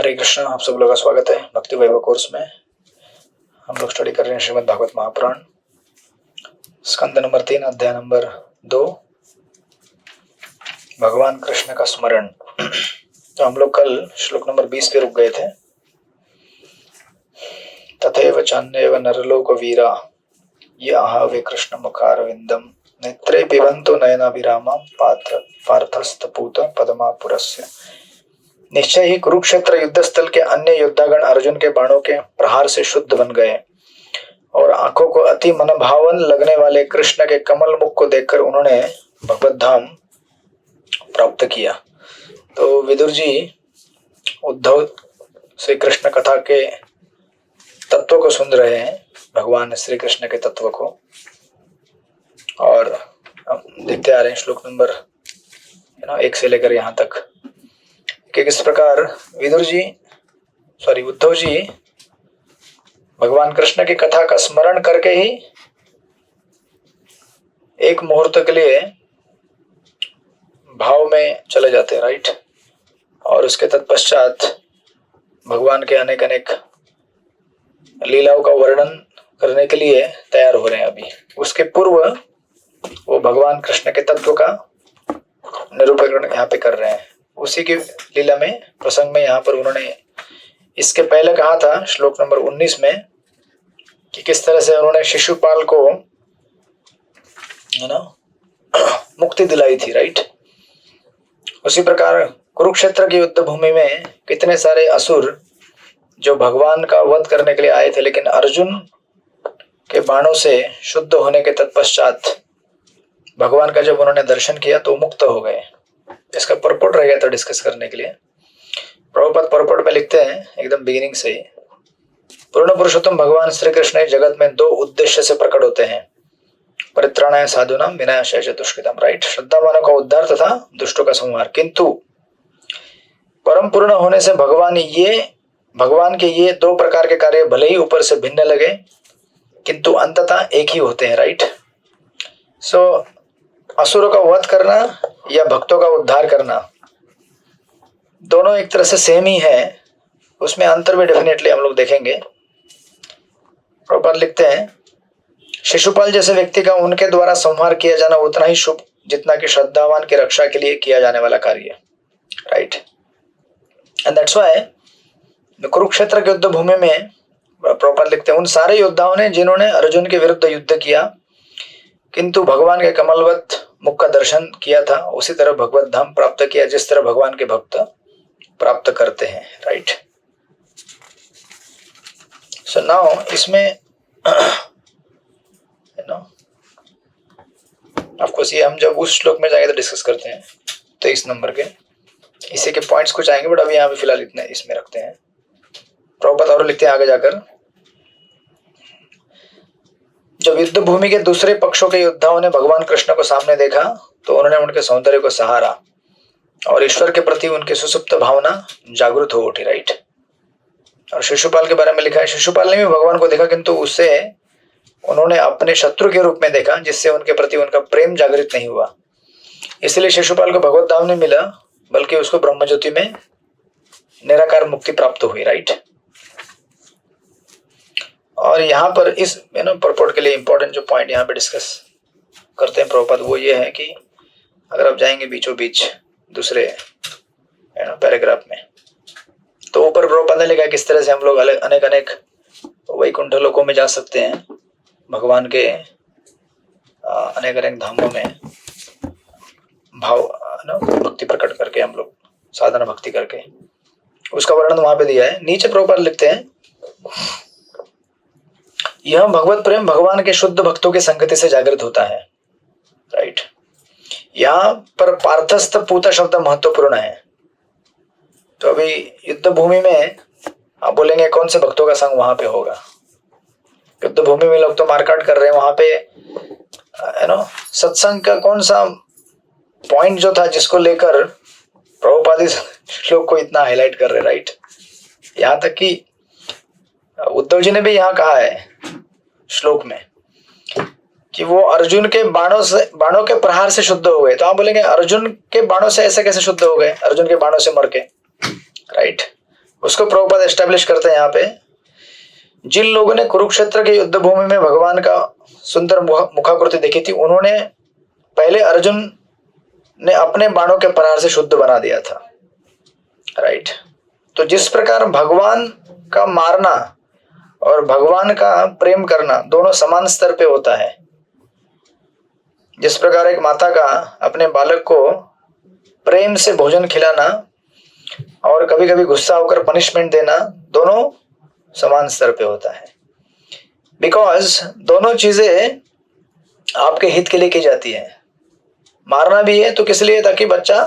हरे कृष्णा। आप सब लोग का स्वागत है भक्ति वैभव कोर्स में। हम लोग स्टडी कर रहे हैं श्रीमद् भागवत महापुराण, स्कंद नंबर 3, अध्याय नंबर 2, भगवान कृष्ण का स्मरण। तो हम लोग कल श्लोक नंबर 20 पे रुक गए थे। तथैव चान्येव नरलोक वीरा ये आहवे कृष्ण मुखारविंदम नेत्रे पिबन्तो नयनाभिरामं पार्थस्तपूत पद्मापुरस्य। निश्चय ही कुरुक्षेत्र युद्ध स्थल के अन्य योद्धागण अर्जुन के बाणों के प्रहार से शुद्ध बन गए और आंखों को अति मनभावन लगने वाले कृष्ण के कमल मुख को देखकर उन्होंने भगवत धाम प्राप्त किया। तो विदुर जी उद्धव से कृष्ण कथा के तत्व को सुन रहे हैं, भगवान श्री कृष्ण के तत्व को, और हम देखते आ रहे हैं श्लोक नंबर 1 से लेकर यहाँ तक कि किस प्रकार उद्धव जी भगवान कृष्ण की कथा का स्मरण करके ही एक मुहूर्त के लिए भाव में चले जाते हैं, राइट। और उसके तत्पश्चात भगवान के अनेक अनेक लीलाओं का वर्णन करने के लिए तैयार हो रहे हैं। अभी उसके पूर्व वो भगवान कृष्ण के तत्व का निरूपण यहाँ पे कर रहे हैं। उसी की लीला में प्रसंग में यहाँ पर उन्होंने इसके पहले कहा था श्लोक नंबर 19 में कि किस तरह से उन्होंने शिशुपाल को मुक्ति दिलाई थी, राइट। उसी प्रकार कुरुक्षेत्र की युद्ध भूमि में कितने सारे असुर जो भगवान का वध करने के लिए आए थे, लेकिन अर्जुन के बाणों से शुद्ध होने के तत्पश्चात भगवान का जब उन्होंने दर्शन किया तो मुक्त हो गए। इसका परपोर्ट रह गया था डिस्कस करने के लिए। प्रभुपाद परपोर्ट में लिखते हैं एकदम बिगिनिंग से ही, पूर्ण पुरुषोत्तम भगवान श्री कृष्ण जगत में 2 उद्देश्य से प्रकट होते हैं, परित्राणाय साधूनां विनाशाय च दुष्कृतां, राइट। श्रद्धावानों का उद्धार तथा दुष्टों का संहार। किंतु परम पूर्ण होने से भगवान के ये 2 प्रकार के कार्य भले ही ऊपर से भिन्न लगे किंतु अंततः एक ही होते हैं, राइट। सो असुरों का वध करना या भक्तों का उद्धार करना दोनों एक तरह से सेम ही है, उसमें अंतर भी डेफिनेटली हम लोग देखेंगे। प्रभुपाद लिखते हैं शिशुपाल जैसे व्यक्ति का उनके द्वारा संहार किया जाना उतना ही शुभ जितना कि श्रद्धावान की रक्षा के लिए किया जाने वाला कार्य, right. And that's why Kurukshetra के युद्ध भूमि में प्रभुपाद लिखते हैं उन सारे योद्धाओं ने जिन्होंने अर्जुन के विरुद्ध युद्ध किया किंतु भगवान के कमलवत मुख का दर्शन किया था, उसी तरह भगवत धाम प्राप्त किया जिस तरह भगवान के भक्त प्राप्त करते हैं, राइट। सो नाउ इसमें ऑफ कोर्स ये हम जब उस श्लोक में जाएंगे तो डिस्कस करते हैं 23 नंबर के, इसी के पॉइंट्स कुछ आएंगे, बट अभी यहाँ पे फिलहाल इतने इसमें रखते हैं। प्रभुपाद और लिखते हैं आगे जाकर, जब युद्ध भूमि के दूसरे पक्षों के योद्धाओं ने भगवान कृष्ण को सामने देखा तो उन्होंने उनके सौंदर्य को सहारा और ईश्वर के प्रति उनकी सुसुप्त भावना जागृत हो उठी, राइट। और शिशुपाल के बारे में लिखा है शिशुपाल ने भी भगवान को देखा किंतु उसे उन्होंने अपने शत्रु के रूप में देखा जिससे उनके प्रति उनका प्रेम जागृत नहीं हुआ। इसलिए शिशुपाल को भगवत धाम नहीं मिला बल्कि उसको ब्रह्मज्योति में निराकार मुक्ति प्राप्त हुई, राइट। और यहाँ पर इस परपोर्ट के लिए इंपॉर्टेंट जो पॉइंट यहाँ पे डिस्कस करते हैं प्रभुपाद वो ये है कि अगर आप जाएंगे बीचों बीच दूसरे पैराग्राफ में तो ऊपर प्रभुपाद ने लिखा है किस तरह से हम लोग अनेक अनेक वैकुंठ लोकों में जा सकते हैं, भगवान के अनेक अनेक धामों में भाव भक्ति प्रकट करके हम लोग साधना भक्ति करके, उसका वर्णन वहां पे दिया है। नीचे प्रभुपाद लिखते हैं यह भगवत प्रेम भगवान के शुद्ध भक्तों की संगति से जागृत होता है, राइट। यहाँ पर पार्थस्थ पूता शब्द महत्वपूर्ण है। तो अभी युद्ध भूमि में आप बोलेंगे कौन से भक्तों का संग वहां पे होगा। युद्ध भूमि में लोग तो मारकाट कर रहे हैं, वहां पे सत्संग का कौन सा पॉइंट जो था जिसको लेकर प्रभुपाद इस श्लोक को इतना हाईलाइट कर रहे, राइट। यहाँ तक कि उद्धव जी ने भी यहाँ कहा है श्लोक में कि वो अर्जुन के बाणों के प्रहार से शुद्ध हो गए। तो आप बोलेंगे अर्जुन के बाणों से ऐसे कैसे शुद्ध हो गए, अर्जुन के बाणों से मर के, राइट। उसको प्रभुपाद एस्टेब्लिश करते हैं यहाँ पे। जिन लोगों ने कुरुक्षेत्र के युद्ध भूमि में भगवान का सुंदर मुखाकृति देखी थी, उन्होंने पहले अर्जुन ने अपने बाणों के प्रहार से शुद्ध बना दिया था, राइट। तो जिस प्रकार भगवान का मारना और भगवान का प्रेम करना दोनों समान स्तर पे होता है, जिस प्रकार एक माता का अपने बालक को प्रेम से भोजन खिलाना और कभी कभी गुस्सा होकर पनिशमेंट देना दोनों समान स्तर पे होता है, बिकॉज दोनों चीजें आपके हित के लिए की जाती है। मारना भी है तो किस लिए? ताकि बच्चा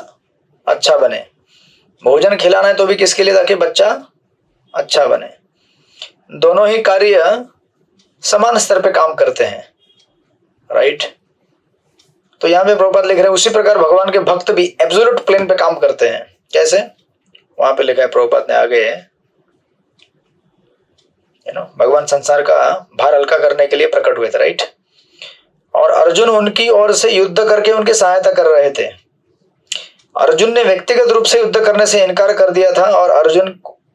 अच्छा बने। भोजन खिलाना है तो भी किसके लिए? ताकि बच्चा अच्छा बने। दोनों ही कार्य समान स्तर पे काम करते हैं, राइट। तो यहां पे प्रभुपाद लिख रहे हैं उसी प्रकार भगवान के भक्त भी एब्सोल्यूट प्लेन पे काम करते हैं। कैसे? वहां पे लिखा है प्रभुपाद ने आगे, भगवान संसार का भार हल्का करने के लिए प्रकट हुए थे, राइट। और अर्जुन उनकी ओर से युद्ध करके उनकी सहायता कर रहे थे। अर्जुन ने व्यक्तिगत रूप से युद्ध करने से इनकार कर दिया था और अर्जुन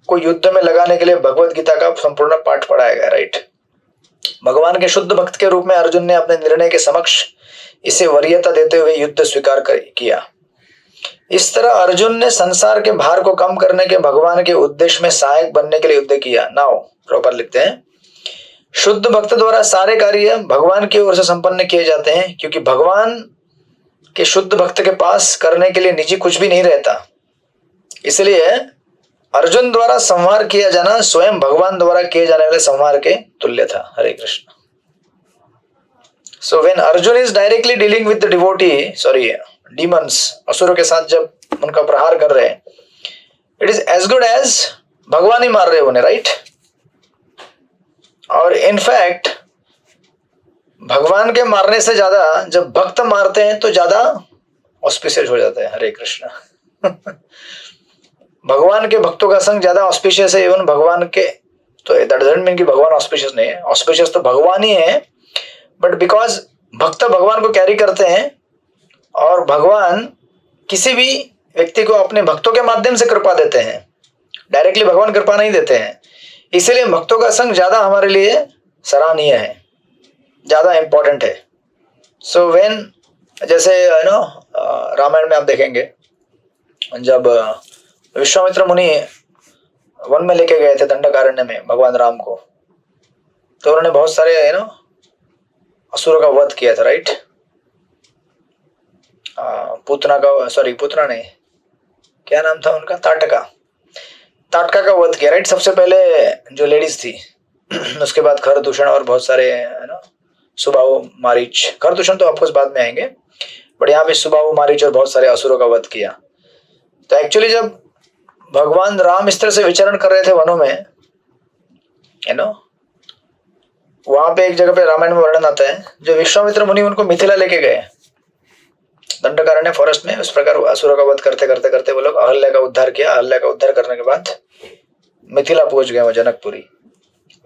को युद्ध में लगाने के लिए भगवत गीता का संपूर्ण पाठ पढ़ाया गया, राइट। भगवान के शुद्ध भक्त के रूप में अर्जुन ने अपने निर्णय के समक्ष इसे वरीयता देते हुए युद्ध स्वीकार किया। इस तरह अर्जुन ने संसार के भार को कम करने के भगवान के उद्देश्य में सहायक बनने के लिए युद्ध किया। नाउ प्रॉपर लिखते हैं, शुद्ध भक्त द्वारा सारे कार्य भगवान की ओर से संपन्न किए जाते हैं, क्योंकि भगवान के शुद्ध भक्त के पास करने के लिए निजी कुछ भी नहीं रहता। इसलिए अर्जुन द्वारा संहार किया जाना स्वयं भगवान द्वारा किए जाने वाले संहार के तुल्य था। Hare Krishna. So when Arjun is directly dealing with the devotee demons, असुरों के साथ जब उनका प्रहार कर रहे हैं, it is as good as भगवान ही मार रहे उन्हें, राइट। और इनफैक्ट भगवान के मारने से ज्यादा जब भक्त मारते हैं तो ज्यादा ऑस्पिशियस हो जाता है। हरे कृष्ण। भगवान के भक्तों का संग ज्यादा ऑस्पिशियस है। इवन भगवान के तो दैट डजंट मीन कि भगवान ऑस्पिशियस नहीं है, ऑस्पिशियस तो भगवान ही है, बट बिकॉज भक्त भगवान को कैरी करते हैं और भगवान किसी भी व्यक्ति को अपने भक्तों के माध्यम से कृपा देते हैं, डायरेक्टली भगवान कृपा नहीं देते हैं। इसीलिए भक्तों का संग ज्यादा हमारे लिए सराहनीय है, ज्यादा इंपॉर्टेंट है। सो व्हेन जैसे रामायण में आप देखेंगे जब विश्वामित्र मुनि वन में लेके गए थे दंडकारण्य में भगवान राम को, तो उन्होंने बहुत सारे असुरों का वध किया था, राइट। पूतना नहीं, क्या नाम था उनका, ताटका का वध किया, राइट। सबसे पहले जो लेडीज थी, उसके बाद खरदूषण और बहुत सारे सुबाहु मारीच, खरदूषण तो आपको बाद में आएंगे, बट यहाँ पे सुबाहु मारीच और बहुत सारे असुरों का वध किया। तो एक्चुअली जब भगवान राम इस तरह से विचरण कर रहे थे वनों में, वहां पे एक जगह पे रामायण में वर्णन आता है, जो विश्वामित्र मुनि उनको मिथिला लेके गए दंडकारण्य फॉरेस्ट में। उस प्रकार असुरों का वध करते करते करते वो लोग अहल्या का उद्धार किया। अहल्या का उद्धार करने के बाद मिथिला पहुंच गए, वो जनकपुरी।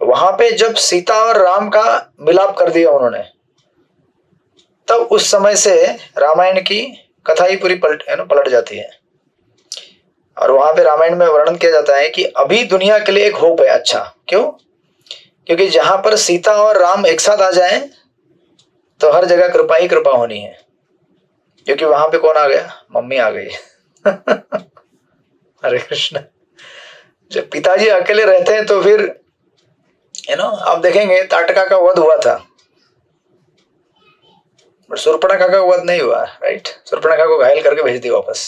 वहां पे जब सीता और राम का मिलाप कर दिया उन्होंने, तब उस समय से रामायण की कथा ही पूरी पलट जाती है। और वहां पे रामायण में वर्णन किया जाता है कि अभी दुनिया के लिए एक होप है। अच्छा, क्यों? क्योंकि जहां पर सीता और राम एक साथ आ जाएं तो हर जगह कृपा ही कृपा होनी है, क्योंकि वहां पे कौन आ गया? मम्मी आ गई। हरे कृष्ण। जब पिताजी अकेले रहते हैं तो फिर आप देखेंगे ताटका का वध हुआ था, बट शूर्पणखा का वध नहीं हुआ, राइट। शूर्पणखा को घायल करके भेज दिया वापस।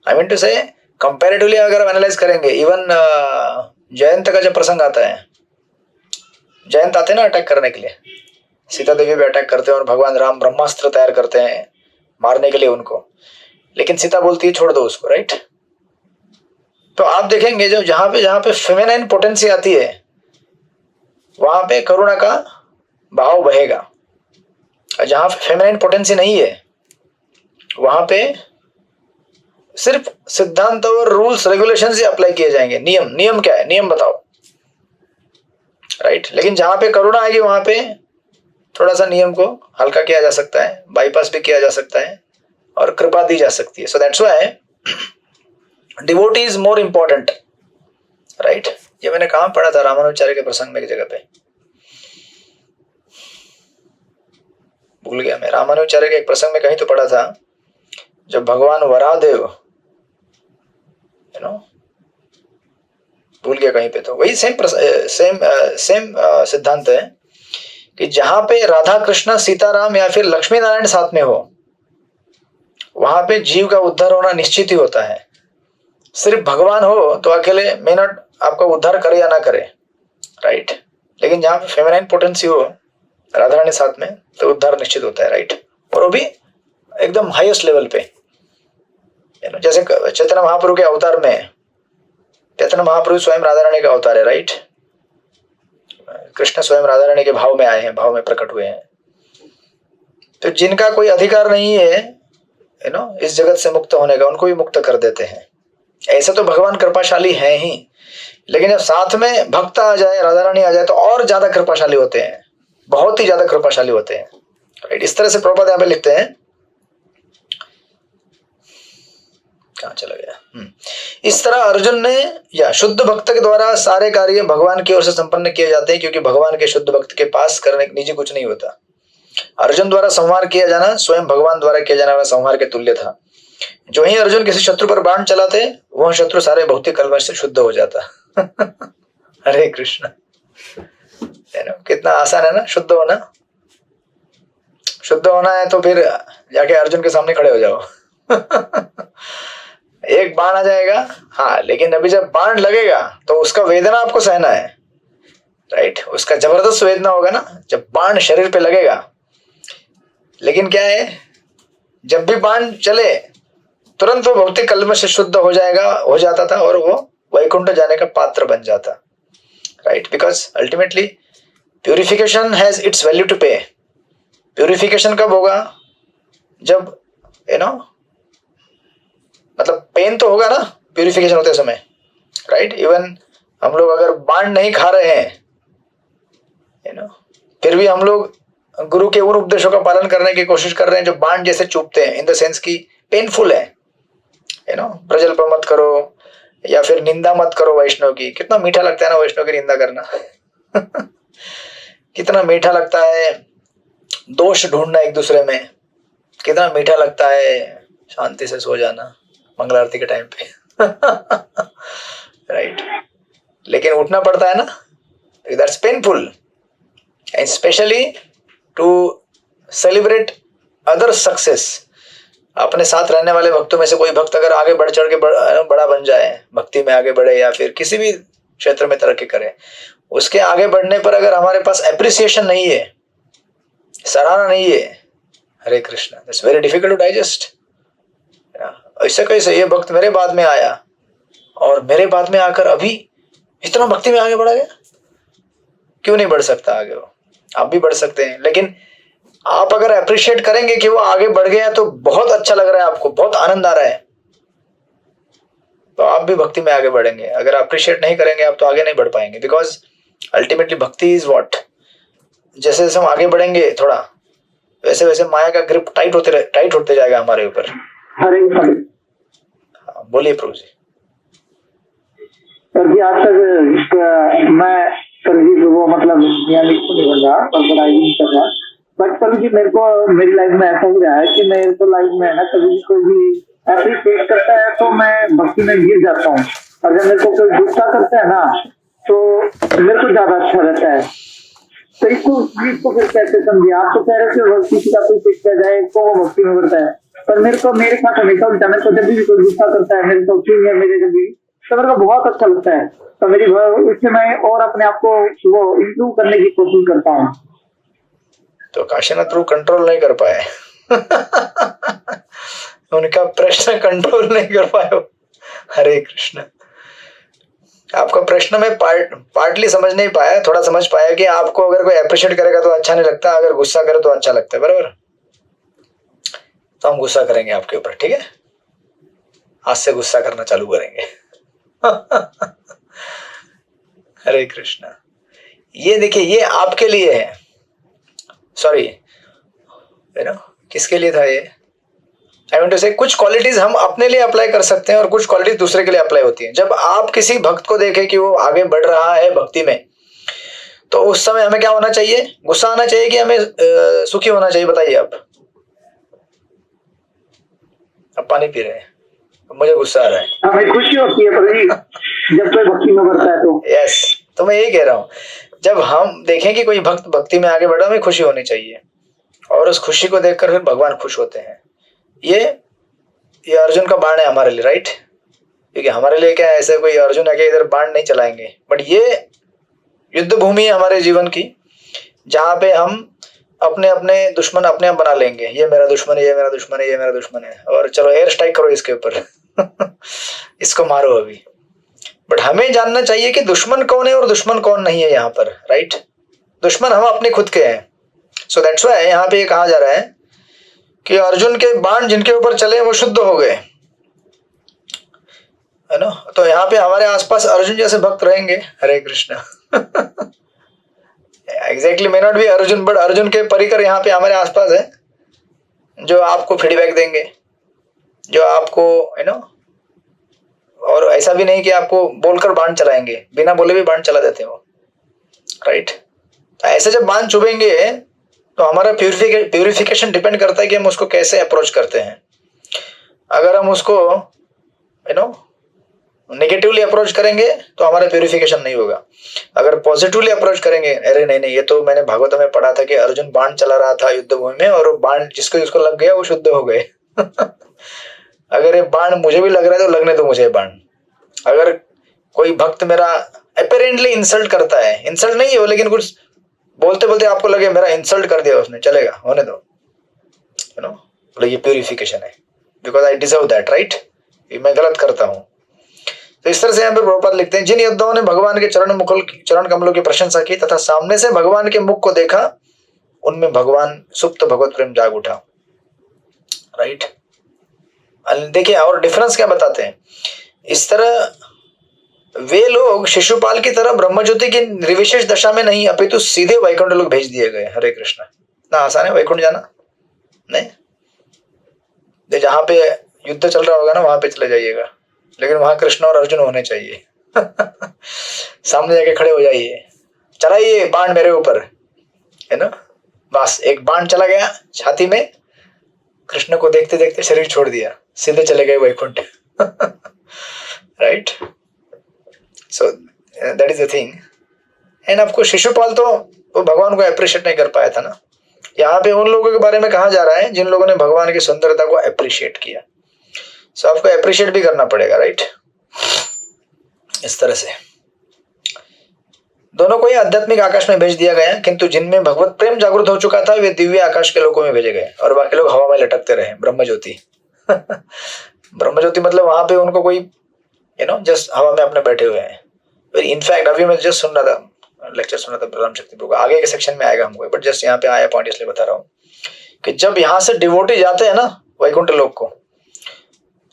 आई मीन टू से कंपैरेटिवली अगर हम एनालाइज करेंगे, इवन जयंत का जब प्रसंग आता है, जयंत आते हैं ना अटैक करने के लिए, सीता देवी भी अटैक करते हैं और भगवान राम ब्रह्मास्त्र तैयार करते हैं मारने के लिए उनको, लेकिन सीता बोलती है छोड़ दो उसको, राइट। तो आप देखेंगे जो जहां पे फेमिनाइन पोटेंसी आती है वहां पे करुणा का भाव बहेगा, और जहां पे फेमिनाइन पोटेंसी नहीं है वहां पे सिर्फ सिद्धांत और रूल्स रेगुलेशन से अप्लाई किए जाएंगे। नियम क्या है? नियम बताओ, राइट। लेकिन जहां पे करुणा आएगी वहां पे थोड़ा सा नियम को हल्का किया जा सकता है, बाईपास भी किया जा सकता है और कृपा दी जा सकती है। So that's why devotee is more important ये मैंने कहाँ पढ़ा था, रामानुचार्य के प्रसंग में एक जगह पे, भूल गया मैं। रामानुचार्य के एक प्रसंग में कहीं तो पढ़ा था, जब भगवान वराहदेव, भूल गया कहीं पे, तो वही सेम सिद्धांत है कि जहां पे राधा कृष्ण सीताराम या फिर लक्ष्मी नारायण साथ में हो, वहां पे जीव का उद्धार होना निश्चित ही होता है। सिर्फ भगवान हो तो अकेले मे नॉट आपका उद्धार करे या ना करे, राइट। लेकिन जहां पे फेमिनाइन पोटेंसी हो, राधा रानी साथ में, तो उद्धार निश्चित होता है, राइट। और वो भी एकदम हाईएस्ट लेवल पे। जैसे चैतन्य महाप्रभु के अवतार में, चैतन्य महाप्रभु स्वयं राधा रानी का अवतार है, राइट। कृष्ण स्वयं राधा रानी के भाव में आए हैं, भाव में प्रकट हुए हैं। तो जिनका कोई अधिकार नहीं है इस जगत से मुक्त होने का, उनको भी मुक्त कर देते हैं। ऐसा तो भगवान कृपाशाली है ही, लेकिन जब साथ में भक्त आ जाए, राधा रानी आ जाए, तो और ज्यादा कृपाशाली होते हैं, बहुत ही ज्यादा कृपाशाली होते हैं, राइट। इस तरह से प्रभुपाद यहाँ पे लिखते हैं, कहाँ चला गया, इस तरह अर्जुन ने या शुद्ध भक्त के द्वारा सारे कार्य भगवान की ओर से संपन्न किए जाते हैं, क्योंकि भगवान के शुद्ध भक्त के पास करने निजी कुछ नहीं होता। अर्जुन द्वारा संहार किया जाना स्वयं भगवान द्वारा किया जाने वाला संहार के तुल्य था। जो ही अर्जुन किसी शत्रु पर बाण चलाते, वह शत्रु सारे भौतिक कलमश से शुद्ध हो जाता। हरे कृष्ण। कितना आसान है ना शुद्ध होना। शुद्ध होना है तो फिर जाके अर्जुन के सामने खड़े हो जाओ। एक बाण आ जाएगा, हाँ, लेकिन अभी जब बाण लगेगा तो उसका वेदना आपको सहना है, राइट। उसका जबरदस्त वेदना होगा ना जब बाण शरीर पे लगेगा। लेकिन क्या है, जब भी बाण चले तुरंत वो भौतिक कलमश से शुद्ध हो जाता था, और वो वैकुंठ जाने का पात्र बन जाता, right. Because ultimately purification has its value to pay. Purification कब होगा, जब मतलब पेन तो होगा ना प्यूरिफिकेशन होते समय, राइट। इवन हम लोग अगर बाण नहीं खा रहे हैं, फिर भी हम लोग गुरु के उन उपदेशों का पालन करने की कोशिश कर रहे हैं जो बाण जैसे चुभते हैं, इन द सेंस की पेनफुल है। प्रजल्प मत करो, या फिर निंदा मत करो वैष्णव की। कितना मीठा लगता है ना वैष्णव की निंदा करना। कितना मीठा लगता है दोष ढूंढना एक दूसरे में, कितना मीठा लगता है शांति से सो जाना मंगल आरती के टाइम पे। राइट। लेकिन उठना पड़ता है ना, that's painful, and specially to celebrate other success. अपने साथ रहने वाले भक्तों में से कोई भक्त अगर आगे बढ़ चढ़ के बड़ा बन जाए, भक्ति में आगे बढ़े या फिर किसी भी क्षेत्र में तरक्की करे, उसके आगे बढ़ने पर अगर हमारे पास एप्रिसिएशन नहीं है, सराहना नहीं है, Hare Krishna, that's very difficult to digest. ऐसे कैसे ये भक्त मेरे बाद में आया और मेरे बाद में आकर अभी इतना भक्ति में आगे बढ़ा गया, क्यों नहीं बढ़ सकता आगे? वो आप भी बढ़ सकते हैं, लेकिन आप अगर अप्रिशिएट करेंगे कि वो आगे बढ़ गया तो बहुत अच्छा लग रहा है, आपको बहुत आनंद आ रहा है, तो आप भी भक्ति में आगे बढ़ेंगे। अगर अप्रिशिएट नहीं करेंगे आप तो आगे नहीं बढ़ पाएंगे, बिकॉज अल्टीमेटली भक्ति इज व्हाट। जैसे जैसे हम आगे बढ़ेंगे थोड़ा, वैसे वैसे माया का ग्रिप टाइट होते जाएगा हमारे ऊपर। बोलिए प्रभु जी। सर जी, आज तक मैं सर जी वो मतलब यानी नहीं बन रहा और पढ़ाई नहीं कर रहा, बट सर जी मेरे को मेरी लाइफ में ऐसा हो रहा है कि मेरे को लाइफ में है ना, कभी कोई भी एप्रिशिएट करता है तो मैं भक्ति में गिर जाता हूँ, और जब मेरे को कोई गुस्सा करता है ना तो मेरे को ज्यादा अच्छा रहता है। तो इसको फिर कैसे समझिए? आप तो कह रहे थे किसी का कोई किया जाए तो वो भक्ति में करता है, पर मेरे साथ हमेशा उल्टा। मेरे को जब भी कोई गुस्सा करता है, मेरे को क्यों है मेरे जब भी, तो मेरे को बहुत अच्छा लगता है। तो मेरी इससे मैं और अपने आप को वो इम्प्रूव करने की कोशिश करता हूँ। तो काशीनाथ प्रभु कंट्रोल नहीं कर पाए। उनका प्रश्न कंट्रोल नहीं कर पाए। हरे कृष्ण। आपका प्रश्न में पार्टली समझ नहीं पाया, थोड़ा समझ पाया कि आपको अगर कोई अप्रिशिएट करेगा तो अच्छा नहीं लगता, अगर गुस्सा करे तो अच्छा लगता है, बराबर। तो हम गुस्सा करेंगे आपके ऊपर, ठीक है? आज से गुस्सा करना चालू करेंगे। हरे कृष्ण। ये देखिए, ये आपके लिए है, सॉरी किसके लिए था ये? आई मीन टू से कुछ क्वालिटीज हम अपने लिए अप्लाई कर सकते हैं और कुछ क्वालिटीज दूसरे के लिए अप्लाई होती हैं। जब आप किसी भक्त को देखें कि वो आगे बढ़ रहा है भक्ति में, तो उस समय हमें क्या होना चाहिए? गुस्सा आना चाहिए कि हमें सुखी होना चाहिए? बताइए आप। अब पानी पी रहे हैं, मुझे गुस्सा आ रहा है। हमें खुशी होती है प्रभु जी जब कोई भक्ति में बढ़ता है तो। यस, तो मैं यही कह रहा हूं, जब हम देखें कि कोई भक्त भक्ति में आगे बढ़ा, हमें खुशी होनी चाहिए और उस खुशी को देखकर फिर भगवान खुश होते हैं। ये अर्जुन का बाण है हमारे लिए, राइट? क्योंकि हमारे लिए क्या है, ऐसे कोई अर्जुन आके इधर बाण नहीं चलाएंगे, बट ये युद्ध भूमि है हमारे जीवन की, जहां पे हम अपने अपने दुश्मन अपने आप बना लेंगे। ये मेरा दुश्मन है, ये मेरा दुश्मन है, ये मेरा दुश्मन है, और चलो एयर स्ट्राइक करो इसके ऊपर इसको मारो अभी। बट हमें जानना चाहिए कि दुश्मन कौन है और दुश्मन कौन नहीं है यहाँ पर, राइट? दुश्मन हम अपने खुद के हैं। सो दैट्स व्हाई यहाँ पे कहा जा रहा है कि अर्जुन के बाण जिनके ऊपर चले वो शुद्ध हो गए, है ना? तो यहाँ पे हमारे आसपास अर्जुन जैसे भक्त रहेंगे। Hare Krishna. Exactly may not be Arjun, but Arjun के परिकर यहाँ पे हमारे आसपास है, जो आपको फीडबैक देंगे, जो आपको और ऐसा भी नहीं कि आपको बोलकर बाण चलाएंगे, बिना बोले भी बाण चला देते हो, राइट? ऐसे जब बाण चुभेंगे तो हमारा प्यूरिफिकेशन डिपेंड करता है कि हम उसको कैसे अप्रोच करते हैं। अगर हम उसको नेगेटिवली अप्रोच करेंगे तो हमारा प्यूरिफिकेशन नहीं होगा। अगर पॉजिटिवली अप्रोच करेंगे, अरे नहीं नहीं, ये तो मैंने भागवत में पढ़ा था कि अर्जुन बाण चला रहा था युद्ध भूमि में और बाण जिसको लग गया वो शुद्ध हो गए। अगर ये बाण मुझे भी लग रहा है तो लगने दो मुझे बाण। अगर कोई भक्त मेरा अपेरेंटली इंसल्ट करता है, इंसल्ट नहीं हो लेकिन कुछ बोलते बोलते आपको लगे मेरा इंसल्ट कर दिया उसने, चलेगा, होने दो, ये प्यूरिफिकेशन है, because I deserve that, right? मैं गलत करता हूं। तो इस तरह से यहाँ पे प्रभुपाद लिखते हैं, जिन योद्धाओं ने भगवान के चरण कमलों की प्रशंसा की तथा सामने से भगवान के मुख को देखा, उनमें भगवान सुप्त भगवत प्रेम जाग उठा, राइट? देखिए और डिफरेंस क्या बताते हैं। इस तरह वे लोग शिशुपाल की तरह ब्रह्मज्योति की निर्विशेष दशा में नहीं, अपितु सीधे वैकुंठ लोग भेज दिए गए। हरे कृष्ण। ना आसान है वैकुंठ जाना? नहीं, जहां पे युद्ध चल रहा होगा ना वहां पे चले जाइएगा, लेकिन वहां कृष्ण और अर्जुन होने चाहिए। सामने जाके खड़े हो जाइए, चलाइए बाण मेरे ऊपर, है ना? बस एक बाण चला गया छाती में, कृष्ण को देखते देखते शरीर छोड़ दिया, सीधे चले गए Vaikunth. Right? So that is the thing. And of course Shishupal तो भगवान को अप्रिशिएट नहीं कर पाया था ना। यहाँ पे उन लोगों के बारे में कहा जा रहा है जिन लोगों ने भगवान की सुंदरता को अप्रिशिएट किया। सो आपको अप्रिशिएट भी करना पड़ेगा, राइट? इस तरह से दोनों को ही आध्यात्मिक आकाश में भेज दिया गया, किंतु जिनमें भगवत प्रेम जागृत हो चुका था वे दिव्य आकाश के लोकों में भेजे गए और बाकी लोग हवा में लटकते रहे। ब्रह्मज्योति। ब्रह्मज्योति मतलब वहां पे उनको कोई जस्ट हवा में अपने बैठे हुए हैं। इनफैक्ट अभी मैं जस्ट सुन रहा था, लेक्चर सुन रहा था ब्रह्म शक्ति प्रभु का, आगे के सेक्शन में आएगा हमको, बट जस्ट यहाँ पे आया पॉइंट इसलिए बता रहा हूँ कि जब यहाँ से डिवोटी जाते हैं ना वैकुंठ लोक को,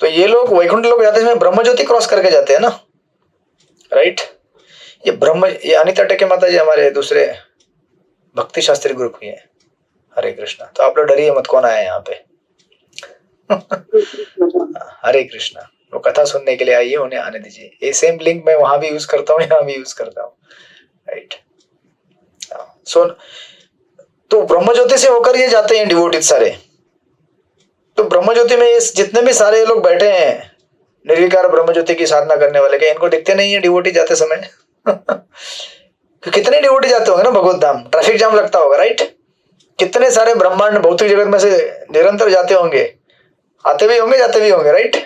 तो ये लोग वैकुंठ लोक जाते हैं ब्रह्मज्योति क्रॉस करके जाते हैं ना, राइट? ये अनिता टेके माता जी हमारे दूसरे भक्ति शास्त्री ग्रुप की है। हरे कृष्णा। तो आप लोग डरिए मत, कौन आया यहाँ पे? हरे कृष्णा। वो कथा सुनने के लिए आई है, उन्हें आने दीजिए। ये सेम लिंक मैं वहां भी यूज करता हूँ, यहाँ भी यूज करता हूँ, राइट? सो तो ब्रह्मज्योति से होकर ये जाते हैं डिवोटीज सारे। तो ब्रह्मज्योति में जितने भी सारे लोग बैठे हैं निर्विकार ब्रह्मज्योति की साधना करने वाले, के इनको दिखते नहीं है डिवोटी जाते समय? कितने डिवोटी जाते होंगे ना भगवत धाम, ट्रैफिक जाम लगता होगा, राइट? कितने सारे ब्रह्मांड भौतिक जगत में से निरंतर जाते होंगे, आते भी होंगे जाते भी होंगे, राइट?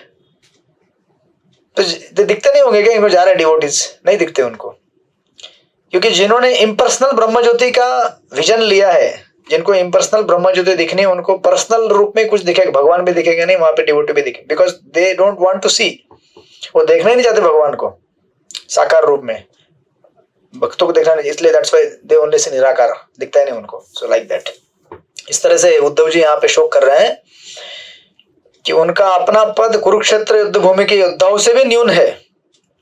तो दिखते नहीं होंगे क्या इनको जा रहे डिवोटीज? नहीं दिखते उनको, क्योंकि जिन्होंने इम्पर्सनल ब्रह्मज्योति का विजन लिया है, जिनको इम्पर्सनल ब्रह्मज्योति दिखनी है, उनको पर्सनल रूप में कुछ दिखेगा, भगवान भी दिखेगा नहीं, वहां पे डिवोटी भी दिखे, because they don't want to see. वो देखना ही नहीं चाहते भगवान को साकार रूप में, भक्तों को देखना नहीं, इसलिए दैट्स व्हाई दे ओनली सी निराकार, दिखता ही नहीं उनको। So like that. इस तरह से उद्धव जी यहाँ पे शोक कर रहे हैं कि उनका अपना पद कुरुक्षेत्र युद्ध भूमि के योद्धाओं से भी न्यून है।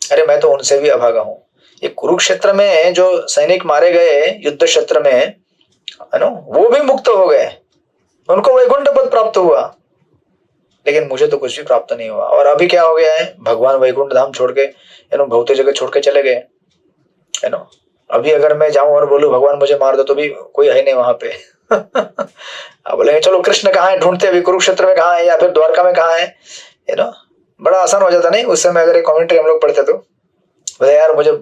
अरे मैं तो उनसे भी अभागा हूं। ये कुरुक्षेत्र में जो सैनिक मारे गए युद्ध क्षेत्र में, है ना, वो भी मुक्त हो गए, उनको वैकुंठ पद प्राप्त हुआ, लेकिन मुझे तो कुछ भी प्राप्त नहीं हुआ। और अभी क्या हो गया है, भगवान वैकुंठ धाम छोड़ के भौतिक जगत छोड़ के चले गए, अभी अगर मैं जाऊं और बोलूं भगवान मुझे मार दो तो भी कोई है नहीं वहां पे। अब बोलेंगे चलो कृष्ण कहाँ है, ढूंढते, अभी कुरुक्षेत्र में कहाँ है या फिर द्वारका में कहाँ है, बड़ा आसान हो जाता नहीं उस समय अगर एक कमेंट्री हम लोग पढ़ते तो। बोले यार मुझे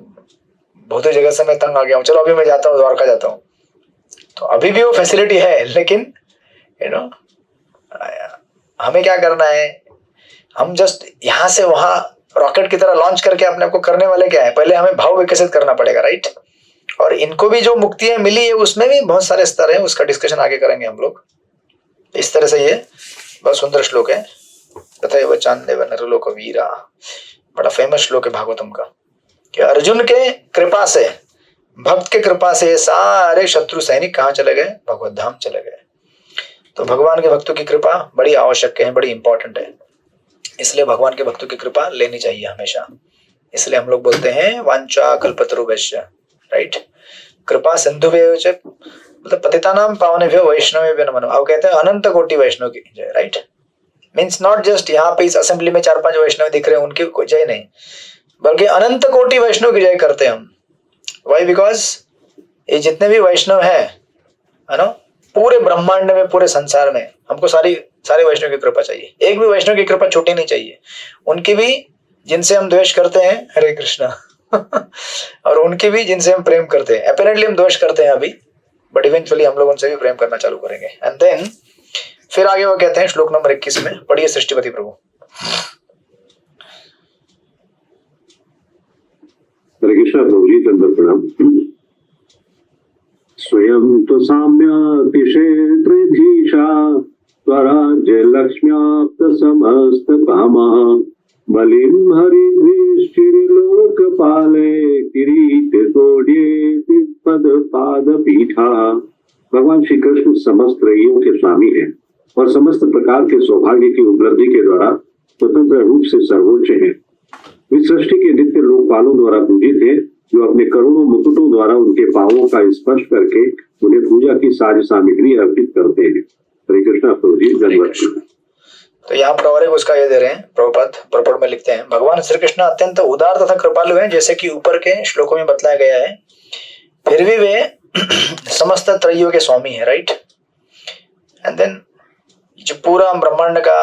भौतिक जगत से मैं तंग आ गया हूँ, चलो अभी मैं जाता हूँ, द्वारका जाता हूँ। तो अभी भी वो फैसिलिटी है, लेकिन हमें क्या करना है, हम जस्ट यहां से वहां रॉकेट की तरह लॉन्च करके अपने आप को करने वाले क्या है, पहले हमें भाव विकसित करना पड़ेगा, राइट। और इनको भी जो मुक्तियां मिली है उसमें भी बहुत सारे स्तर हैं, उसका डिस्कशन आगे करेंगे हम लोग। इस तरह से ये बहुत सुंदर श्लोक है, तथा वह चांदेव नरलोक वीरा, बड़ा फेमस श्लोक है भागवतम का, कि अर्जुन के कृपा से, भक्त के कृपा से सारे शत्रु सैनिक कहाँ चले गए, भगवत धाम चले गए। तो भगवान के भक्तों की कृपा बड़ी आवश्यक है, बड़ी इंपॉर्टेंट है, इसलिए भगवान के भक्तों की कृपा लेनी चाहिए हमेशा। इसलिए हम लोग बोलते हैं वांछा कल्पतरुभ्यश्च, राइट, कृपा सिंधुभ्यो च, मतलब पतितानां पावनेभ्यो वैष्णवेभ्यो नमः। अब कहते हैं अनंत कोटि वैष्णव की जय, राइट। मीन्स नॉट जस्ट यहाँ पे इस असेंबली में 4-5 वैष्णव दिख रहे हैं उनकी कोई जय नहीं, बल्कि अनंत कोटि वैष्णव की जय करते हैं हम। वाई? बिकॉज ये जितने भी वैष्णव है ना, पूरे ब्रह्मांड में, पूरे संसार में हमको सारे वैष्णव की कृपा चाहिए, एक भी वैष्णव की कृपा छूटी नहीं चाहिए। उनकी भी जिनसे हम द्वेष करते हैं, हरे कृष्णा, और उनकी भी जिनसे हम प्रेम करते हैं। अपेरेंटली हम द्वेष करते हैं अभी, बट इवेंचुअली हम लोग उनसे भी प्रेम करना चालू करेंगे। एंड देन फिर आगे वो कहते हैं श्लोक नंबर 21 में, पढ़िए सृष्टिपति प्रभु। हरे कृष्णा प्रभु जी, दंडवत प्रणाम। स्वयं तो साम्यातिशेत्रेधीशा स्वराज्य लक्ष्म्याप्त समस्त कामा बलिं हरिद्विश्चिरलोकपाले किरीट गोड्ये पद पाद पीठा। भगवान श्री कृष्ण समस्त रईयों के स्वामी हैं और समस्त प्रकार के सौभाग्य की उपलब्धि के द्वारा स्वतंत्र रूप से सर्वोच्च हैं। वे सृष्टि के नित्य लोकपालों द्वारा पूजित हैं, जो अपने करोड़ों मुकुटों द्वारा उनके पांवों का स्पर्श करके उन्हें पूजा की साज सामग्री अर्पित करते हैं। हरे कृष्णा प्रभु जी, धन्यवाद। तो यहाँ पर और एक उसका ये दे रहे हैं प्रपद में लिखते हैं, भगवान श्री कृष्ण अत्यंत उदार तथा कृपालु हैं, जैसे कि ऊपर के श्लोकों में बतलाया गया है। फिर भी वे समस्त त्रैयों के स्वामी है, राइट। एंड देन जो पूरा ब्रह्मांड का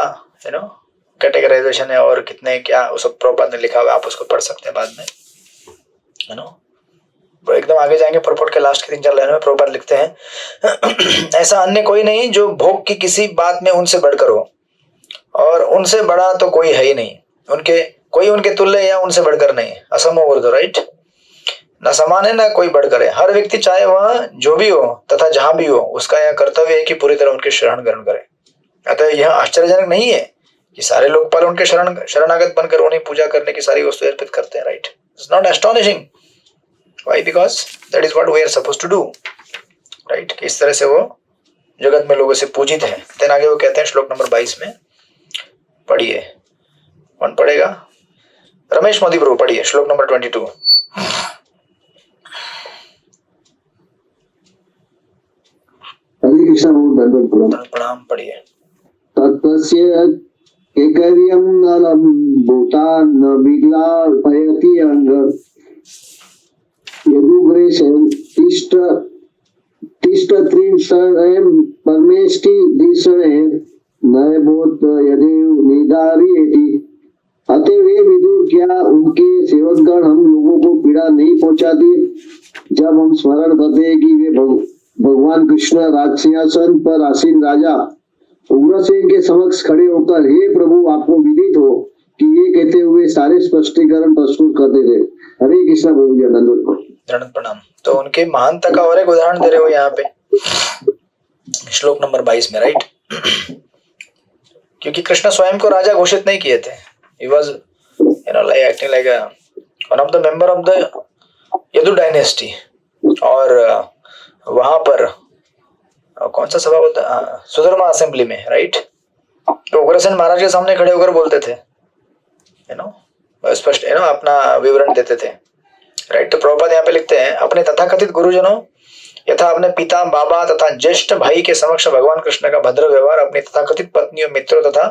कैटेगराइजेशन है और कितने क्या उस प्रपद ने लिखा हुआ, आप उसको पढ़ सकते हैं बाद में, एकदम आगे जाएंगे। प्रपद के लास्ट के 3-4 लाइनों में प्रभुपाद लिखते हैं, ऐसा अन्य कोई नहीं जो भोग की किसी बात में उनसे बढ़कर हो, और उनसे बड़ा तो कोई है ही नहीं, कोई उनके तुल्य या उनसे बढ़कर नहीं, असमो वर्धो, राइट। न समान है, न कोई बढ़कर है। हर व्यक्ति चाहे वह जो भी हो तथा जहां भी हो, उसका यह कर्तव्य है कि पूरी तरह उनके शरण ग्रहण करे। अतः यह आश्चर्यजनक नहीं है कि सारे लोकपाल उनके शरणागत बनकर उन्हें पूजा करने की सारी वस्तु अर्पित करते हैं, right. It's not astonishing. Why? Because that is what we are supposed to do, right? कि इस तरह से वो जगत में लोगों से पूजित है। देन आगे वो कहते हैं श्लोक नंबर 22 में, पढ़िए। कौन पढ़ेगा? रमेश मोदी प्रभु पढ़िए श्लोक नंबर 22। हरे कृष्ण प्रणाम, पढ़िए। तत्स्य केकर्यं नलं भूतान न विग्लापयति अंग तिष्ठत्रिंशयं परमेष्टि दिशणे नयबोध यदेव निधारयति। अतः वे विदुर, क्या उनके सेवकगण हम लोगों को पीड़ा नहीं पहुंचाते जब हम स्मरण करते हैं कि वे भगवान कृष्ण राजसिंहासन पर आसीन राजा उग्रसेन के समक्ष खड़े होकर, हे प्रभु आपको विदित हो कि ये कहते हुए सारे स्पष्टीकरण प्रस्तुत करते थे। हरे कृष्ण प्रभु जी, दंडवत प्रणाम। तो उनके महानता का और एक उदाहरण दे रहे हो यहाँ पे श्लोक नंबर 22 में, राइट। क्योंकि कृष्ण स्वयं को राजा घोषित नहीं किए थे, he was acting like one of the member of the Yadu dynasty. और वहां पर कौन सा सभा बोलता, सुधर्मा असेंबली में, राइट। तो उग्रसेन महाराज के सामने खड़े होकर बोलते थे, स्पष्ट अपना विवरण देते थे, राइट। तो प्रभुपाद यहाँ पे लिखते हैं, अपने तथाकथित गुरुजनों यथा अपने पिता, बाबा तथा ज्येष्ठ भाई के समक्ष भगवान कृष्ण का भद्र व्यवहार, अपनी तथाकथित पत्नियों, मित्रों तथा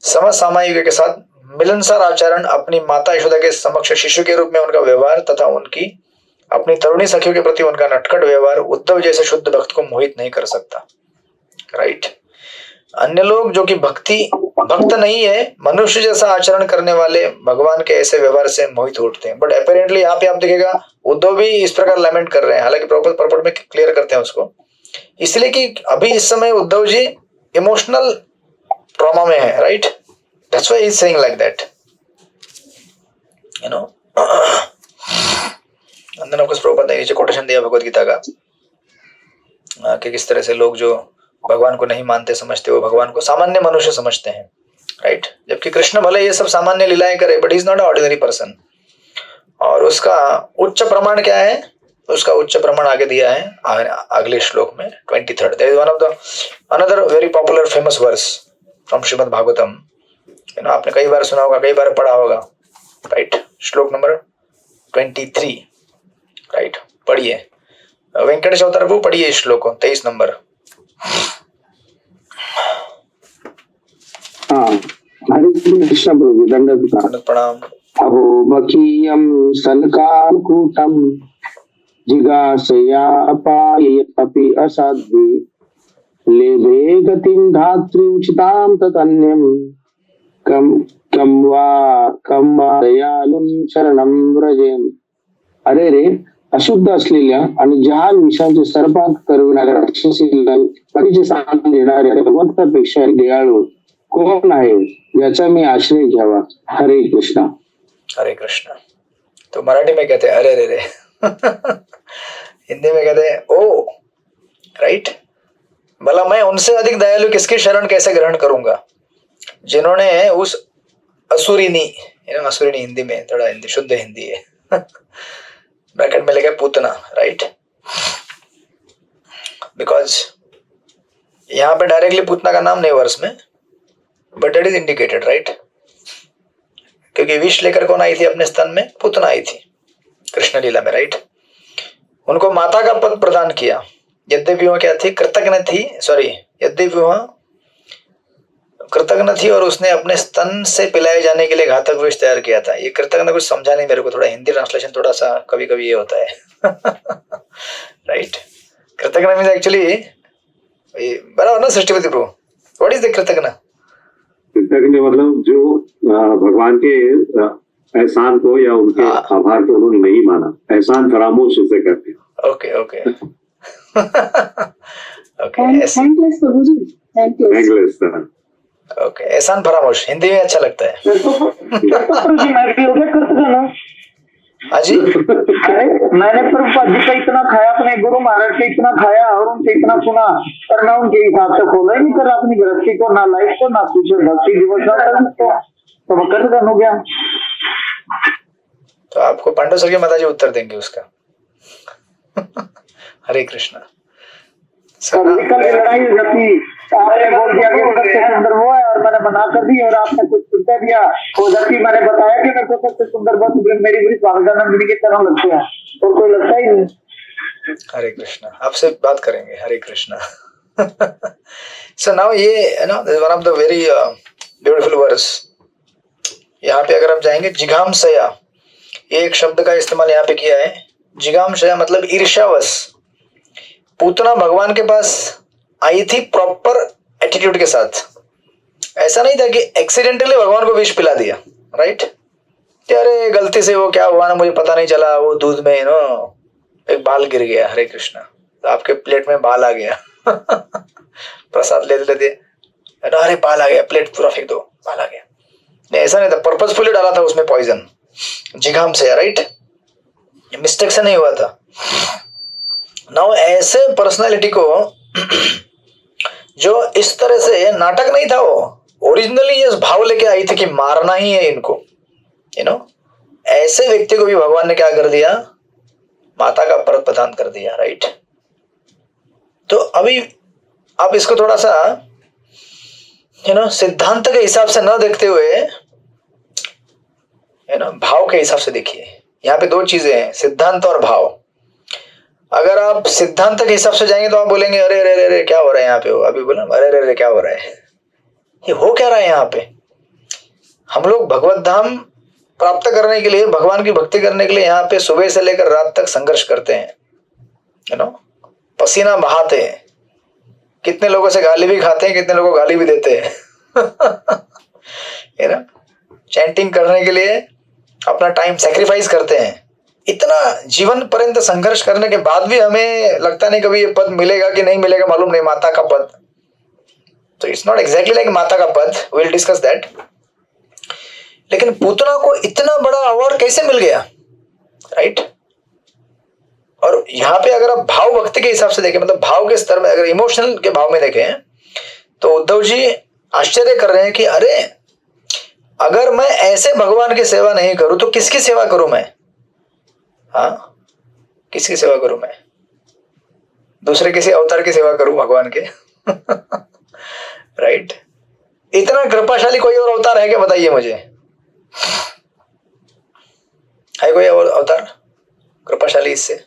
समसामयिकों के साथ मिलनसार आचरण, अपनी माता यशोदा के समक्ष शिशु के रूप में उनका व्यवहार तथा उनकी अपनी तरुणी सखियों के प्रति उनका नटखट व्यवहार उद्धव जैसे शुद्ध भक्त को मोहित नहीं कर सकता। राइट। अन्य लोग जो कि भक्त नहीं है, मनुष्य जैसा आचरण करने वाले भगवान के ऐसे व्यवहार से मोहित उठते हैं। बट अपेरेंटली यहाँ पे आप देखिएगा उद्धव भी इस प्रकार लैमेंट कर रहे हैं, हालांकि प्रॉपर में क्लियर करते हैं उसको, इसलिए कि अभी इस समय उद्धव जी इमोशनल ट्रॉमा में है। Right, that's why he is saying like that, you know. अंदर आपको प्रॉपर नीचे कोटेशन दिया भगवत गीता का कि किस तरह से लोग जो भगवान को नहीं मानते समझते, वो भगवान को सामान्य मनुष्य समझते हैं। राइट, जबकि कृष्ण भले ये सब सामान्य लीलाएं करे, but he is not a ordinary person. और उसका उच्च प्रमाण क्या है? उसका उच्च प्रमाण आगे दिया है अगले श्लोक में 23rd। That is one of the another very popular famous verse from Srimad Bhagavatam. You know, आपने कई बार सुना होगा, कई बार पढ़ा होगा। राइट, श्लोक नंबर 23। राइट, पढ़िए, वेंकटेश अवतार प्रभु पढ़िए इस श्लोक को, 23 नंबर। हाँ, हरे कृष्ण प्रभु, दंडवत प्रणाम। अहो बकीयम सलकालकूटम जिगासया पाय अपि असाध्वी लेभे गतिं धात्री उचितां ततन्यम कम वा दयालुं शरणं व्रजेम। अरे रे, अशुद्ध असलेल्या आणि जहाल विषांचे सर्पात करविणाऱ्या राक्षसीला पतीचे स्थान देणाऱ्या भगवंतापेक्षा दयाळू कोण आहे, याचा मी आश्रय घ्यावा। हरे कृष्णा। हरे कृष्णा तो मराठी में कहते हैं अरे रे रे हिंदी में कहते हैं ओ। राइट, भला मैं उनसे अधिक दयालु किसकी शरण कैसे ग्रहण करूंगा, जिन्होंने उस असुरिनी, असुरिनी हिंदी में थोड़ा हिंदी शुद्ध हिंदी है ब्रैकेट में लगे पूतना। राइट, बिकॉज यहाँ पे डायरेक्टली पूतना का नाम नहीं वर्स में, but it is indicated. Right, क्योंकि विष लेकर कौन आई थी अपने स्तन में? पूतना आई थी कृष्ण लीला में। राइट, उनको माता का पद प्रदान किया, यद्यपि वह क्या थी? कृतज्ञ थी, यद्यपि वह कृतज्ञ थी और उसने अपने स्तन से पिलाए जाने के लिए घातक विष तैयार किया था। ये कृतज्ञ कुछ समझा नहीं मेरे को, थोड़ा हिंदी ट्रांसलेशन थोड़ा सा कभी कभी ये होता है राइट, कृतज्ञ मीन्स एक्चुअली बराबर ना सृष्टिपति प्रभु? व्हाट इज द कृतज्ञ? कृतज्ञ मतलब जो भगवान के एहसान को या उनके आभार को उन्होंने नहीं माना, एहसान फरामोश इसे कहते हैं। ओके ओके ओके, थैंकलेस प्रभुजी, थैंकलेस। ओके, एहसान फरामोश हिंदी में अच्छा लगता है। हाँ जी, अरे मैंने प्रभुपाद जी का इतना खाया, अपने गुरु महाराज का इतना खाया और उनसे इतना सुना, पर मैं उनके हिसाब से खोला ही नहीं कर अपनी गृहस्थी को, ना लाइफ को, ना कुछ भक्ति दिवस तो मकर हो गया। तो आपको पांडव सर के माता जी उत्तर देंगे उसका हरे कृष्णा। कल लड़ाई हो जाती, आपने बोल दिया कि सबसे सुंदर वो है और मैंने मना कर दी, और आपने कुछ सुनता दिया हो जाती, मैंने बताया कि मेरे को सबसे सुंदर बस मेरी बुरी स्वागतानंदिनी की तरह लगते हैं, और कोई लगता ही नहीं। हरे कृष्णा, आपसे बात करेंगे। हरे कृष्णा सो नाउ ये one of the very beautiful verse. यहाँ पे अगर हम जाएंगे जिघांसया, ये एक शब्द का इस्तेमाल यहाँ पे किया है। जिघांसया मतलब ईर्ष्यावश। पूतना भगवान के पास आई थी प्रॉपर एटीट्यूड के साथ, ऐसा नहीं था कि एक्सीडेंटली भगवान को विष पिला दिया। राइट, अरे गलती से वो क्या हुआ ना मुझे पता नहीं चला, वो दूध में एक बाल गिर गया। हरे कृष्णा, तो आपके प्लेट में बाल आ गया प्रसाद लेते लेते अरे बाल आ गया, प्लेट पूरा फेंक दो, बाल आ गया। नहीं, ऐसा नहीं था, पर्पसफुली डाला था उसमें पॉइजन, जिघाम से। राइट, मिस्टेक से नहीं हुआ था। नाउ ऐसे पर्सनालिटी को जो इस तरह से नाटक नहीं था, वो ओरिजिनली ये भाव लेके आई थी कि मारना ही है इनको, ऐसे व्यक्ति को भी भगवान ने क्या कर दिया? माता का पद प्रदान कर दिया। राइट, तो अभी आप इसको थोड़ा सा सिद्धांत के हिसाब से न देखते हुए भाव के हिसाब से देखिए। यहाँ पे दो चीजें हैं, सिद्धांत और भाव। अगर आप सिद्धांत के हिसाब से जाएंगे तो आप बोलेंगे अरे अरे अरे क्या हो रहा है यहाँ पे, अभी बोला अरे अरे अरे क्या हो रहा है, ये हो क्या रहा है यहाँ पे। हम लोग भगवत धाम प्राप्त करने के लिए, भगवान की भक्ति करने के लिए यहाँ पे सुबह से लेकर रात तक संघर्ष करते हैं, यू नो, पसीना बहाते हैं, कितने लोगों से गाली भी खाते हैं, कितने लोगों को गाली भी देते हैं है ना, चैंटिंग करने के लिए अपना टाइम सैक्रिफाइस करते हैं। इतना जीवन पर्यंत संघर्ष करने के बाद भी हमें लगता नहीं कभी ये पद मिलेगा कि नहीं मिलेगा, मालूम नहीं, माता का पद। तो इट्स नॉट एग्जैक्टली लाइक माता का पद, वी विल डिस्कस दैट। लेकिन पूतना को इतना बड़ा अवार्ड कैसे मिल गया, राइट? और यहाँ पे अगर आप भाव भक्ति के हिसाब से देखें, मतलब भाव के स्तर में, अगर इमोशनल के भाव में देखें, तो उद्धव जी आश्चर्य कर रहे हैं कि अरे अगर मैं ऐसे भगवान की सेवा नहीं करूं तो किसकी सेवा करूं मैं? हाँ, किसकी सेवा करूं मैं? दूसरे किसी अवतार की सेवा करूं भगवान के राइट? इतना कृपाशाली कोई और अवतार है क्या, बताइए मुझे, है कोई और अवतार कृपाशाली इससे?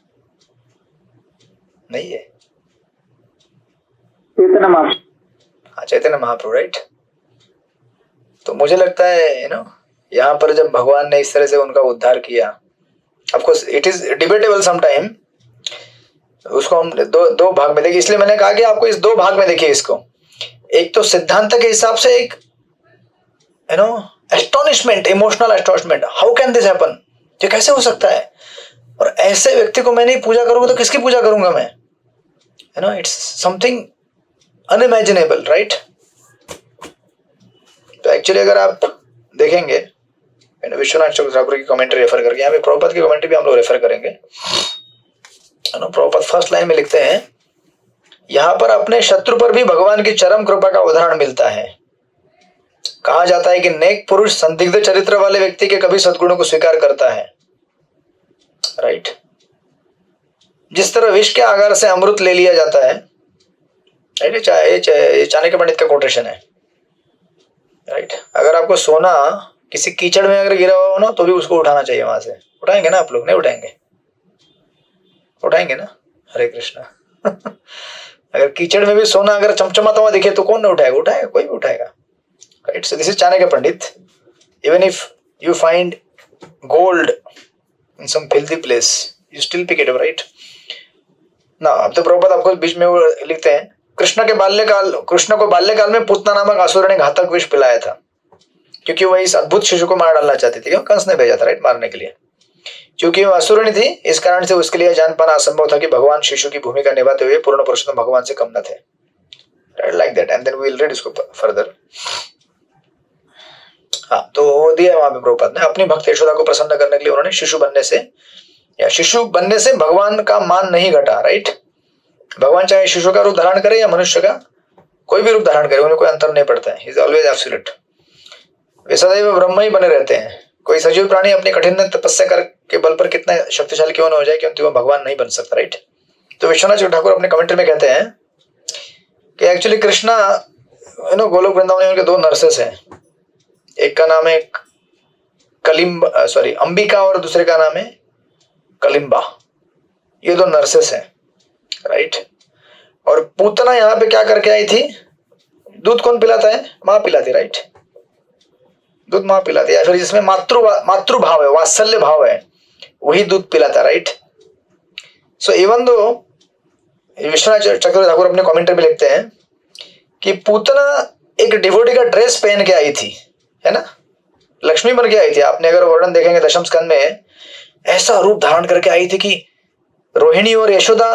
नहीं है। चैतन्य महाप्रभु। हाँ, चैतन्य महाप्रभु, राइट? तो मुझे लगता है यहाँ पर जब भगवान ने इस तरह से उनका उद्धार किया, of course it is debatable some time, उसको हम दो भाग में देखिए, इसलिए मैंने कहा कि आपको इस दो भाग में देखिए इसको। एक तो सिद्धांत के हिसाब से एक astonishment, emotional astonishment, how can this happen, ये कैसे हो सकता है, और ऐसे व्यक्ति को मैं नहीं पूजा करूंगा तो किसकी पूजा करूंगा मैं, इट्स समथिंग अनइमेजिनेबल, राइट? तो एक्चुअली अगर आप देखेंगे विश्वनाथ चक्रवर्ती ठाकुर की कमेंट्री रेफर करके, यहाँ पे प्रभुपाद की कमेंट्री भी हम लोग रेफर करेंगे। प्रभुपाद फर्स्ट लाइन में लिखते हैं, यहाँ पर अपने शत्रु पर भी भगवान की चरम कृपा का उदाहरण मिलता है। कहा जाता है कि नेक पुरुष संदिग्ध चरित्र वाले व्यक्ति के कभी सद्गुणों को स्वीकार करता है, राइट? जिस तरह विष के आगार से अमृत ले लिया जाता है, ये चाणक्य पंडित का कोटेशन है, राइट? अगर आपको सोना किसी कीचड़ में अगर गिरा हुआ हो ना, तो भी उसको उठाना चाहिए वहां से। उठाएंगे ना आप लोग? नहीं उठाएंगे? उठाएंगे ना? हरे कृष्णा अगर कीचड़ में भी सोना अगर चमचमाता हुआ दिखे तो कौन नहीं उठाएगा? उठाएगा, कोई भी उठाएगा, right? So this is Chanakya Pandit. Even if you find gold in some filthy place, you still pick it up, right? ना, अब तो प्रभुपाद आपको बीच में वो लिखते हैं, कृष्ण को बाल्यकाल में पूतना नामक असुर ने घातक विष पिलाया था, क्योंकि वह इस अद्भुत शिशु को मार डालना चाहती थी। क्यों? कंस ने भेजा था, राइट, मारने के लिए। क्योंकि वह असुरणी थी, इस कारण से उसके लिए जान पाना असंभव था कि भगवान शिशु की भूमिका निभाते हुए पूर्ण पुरुषोत्तम भगवान से कम न थे, right? Like that, and then we will read इसको फर्दर। हाँ, तो वो दिया वहां पे प्रभुपाद ने, अपनी भक्त यशोदा को प्रसन्न करने के लिए उन्होंने शिशु बनने से भगवान का मान नहीं घटा, राइट? भगवान चाहे शिशु का रूप धारण करे या मनुष्य का कोई भी रूप धारण करे, उन्हें कोई अंतर नहीं पड़ता है। He is always absolute. वे सदैव ब्रह्म ही बने रहते हैं। कोई सजीव प्राणी अपनी कठिन तपस्या के बल पर कितना शक्तिशाली क्यों न हो जाए, क्योंकि वह भगवान नहीं बन सकता, राइट? तो विश्वनाथ ठाकुर अपने कमेंट्री में कहते हैं कि एक्चुअली कृष्णा गोलोक वृंदावन में उनके दो नर्सेस हैं, एक का नाम है अंबिका और दूसरे का नाम है कलिम्बा। ये दो नर्सेस हैं, राइट? और पूतना यहाँ पे क्या करके आई थी? दूध कौन पिलाता है? माँ पिलाती, राइट? दूध माँ पिलाती है, या फिर जिसमें मातृभाव है, वात्सल्य भाव है, वही दूध पिलाता, right? So even though Vishwanath Chakravarti Thakur अपने कमेंट्री में लिखते हैं कि पूतना एक डिवोटी का ड्रेस पहन के आई थी, है ना, लक्ष्मी बन के आई थी। आपने अगर वर्णन देखेंगे दशम स्कंद में, ऐसा रूप धारण करके आई थी कि रोहिणी और यशोदा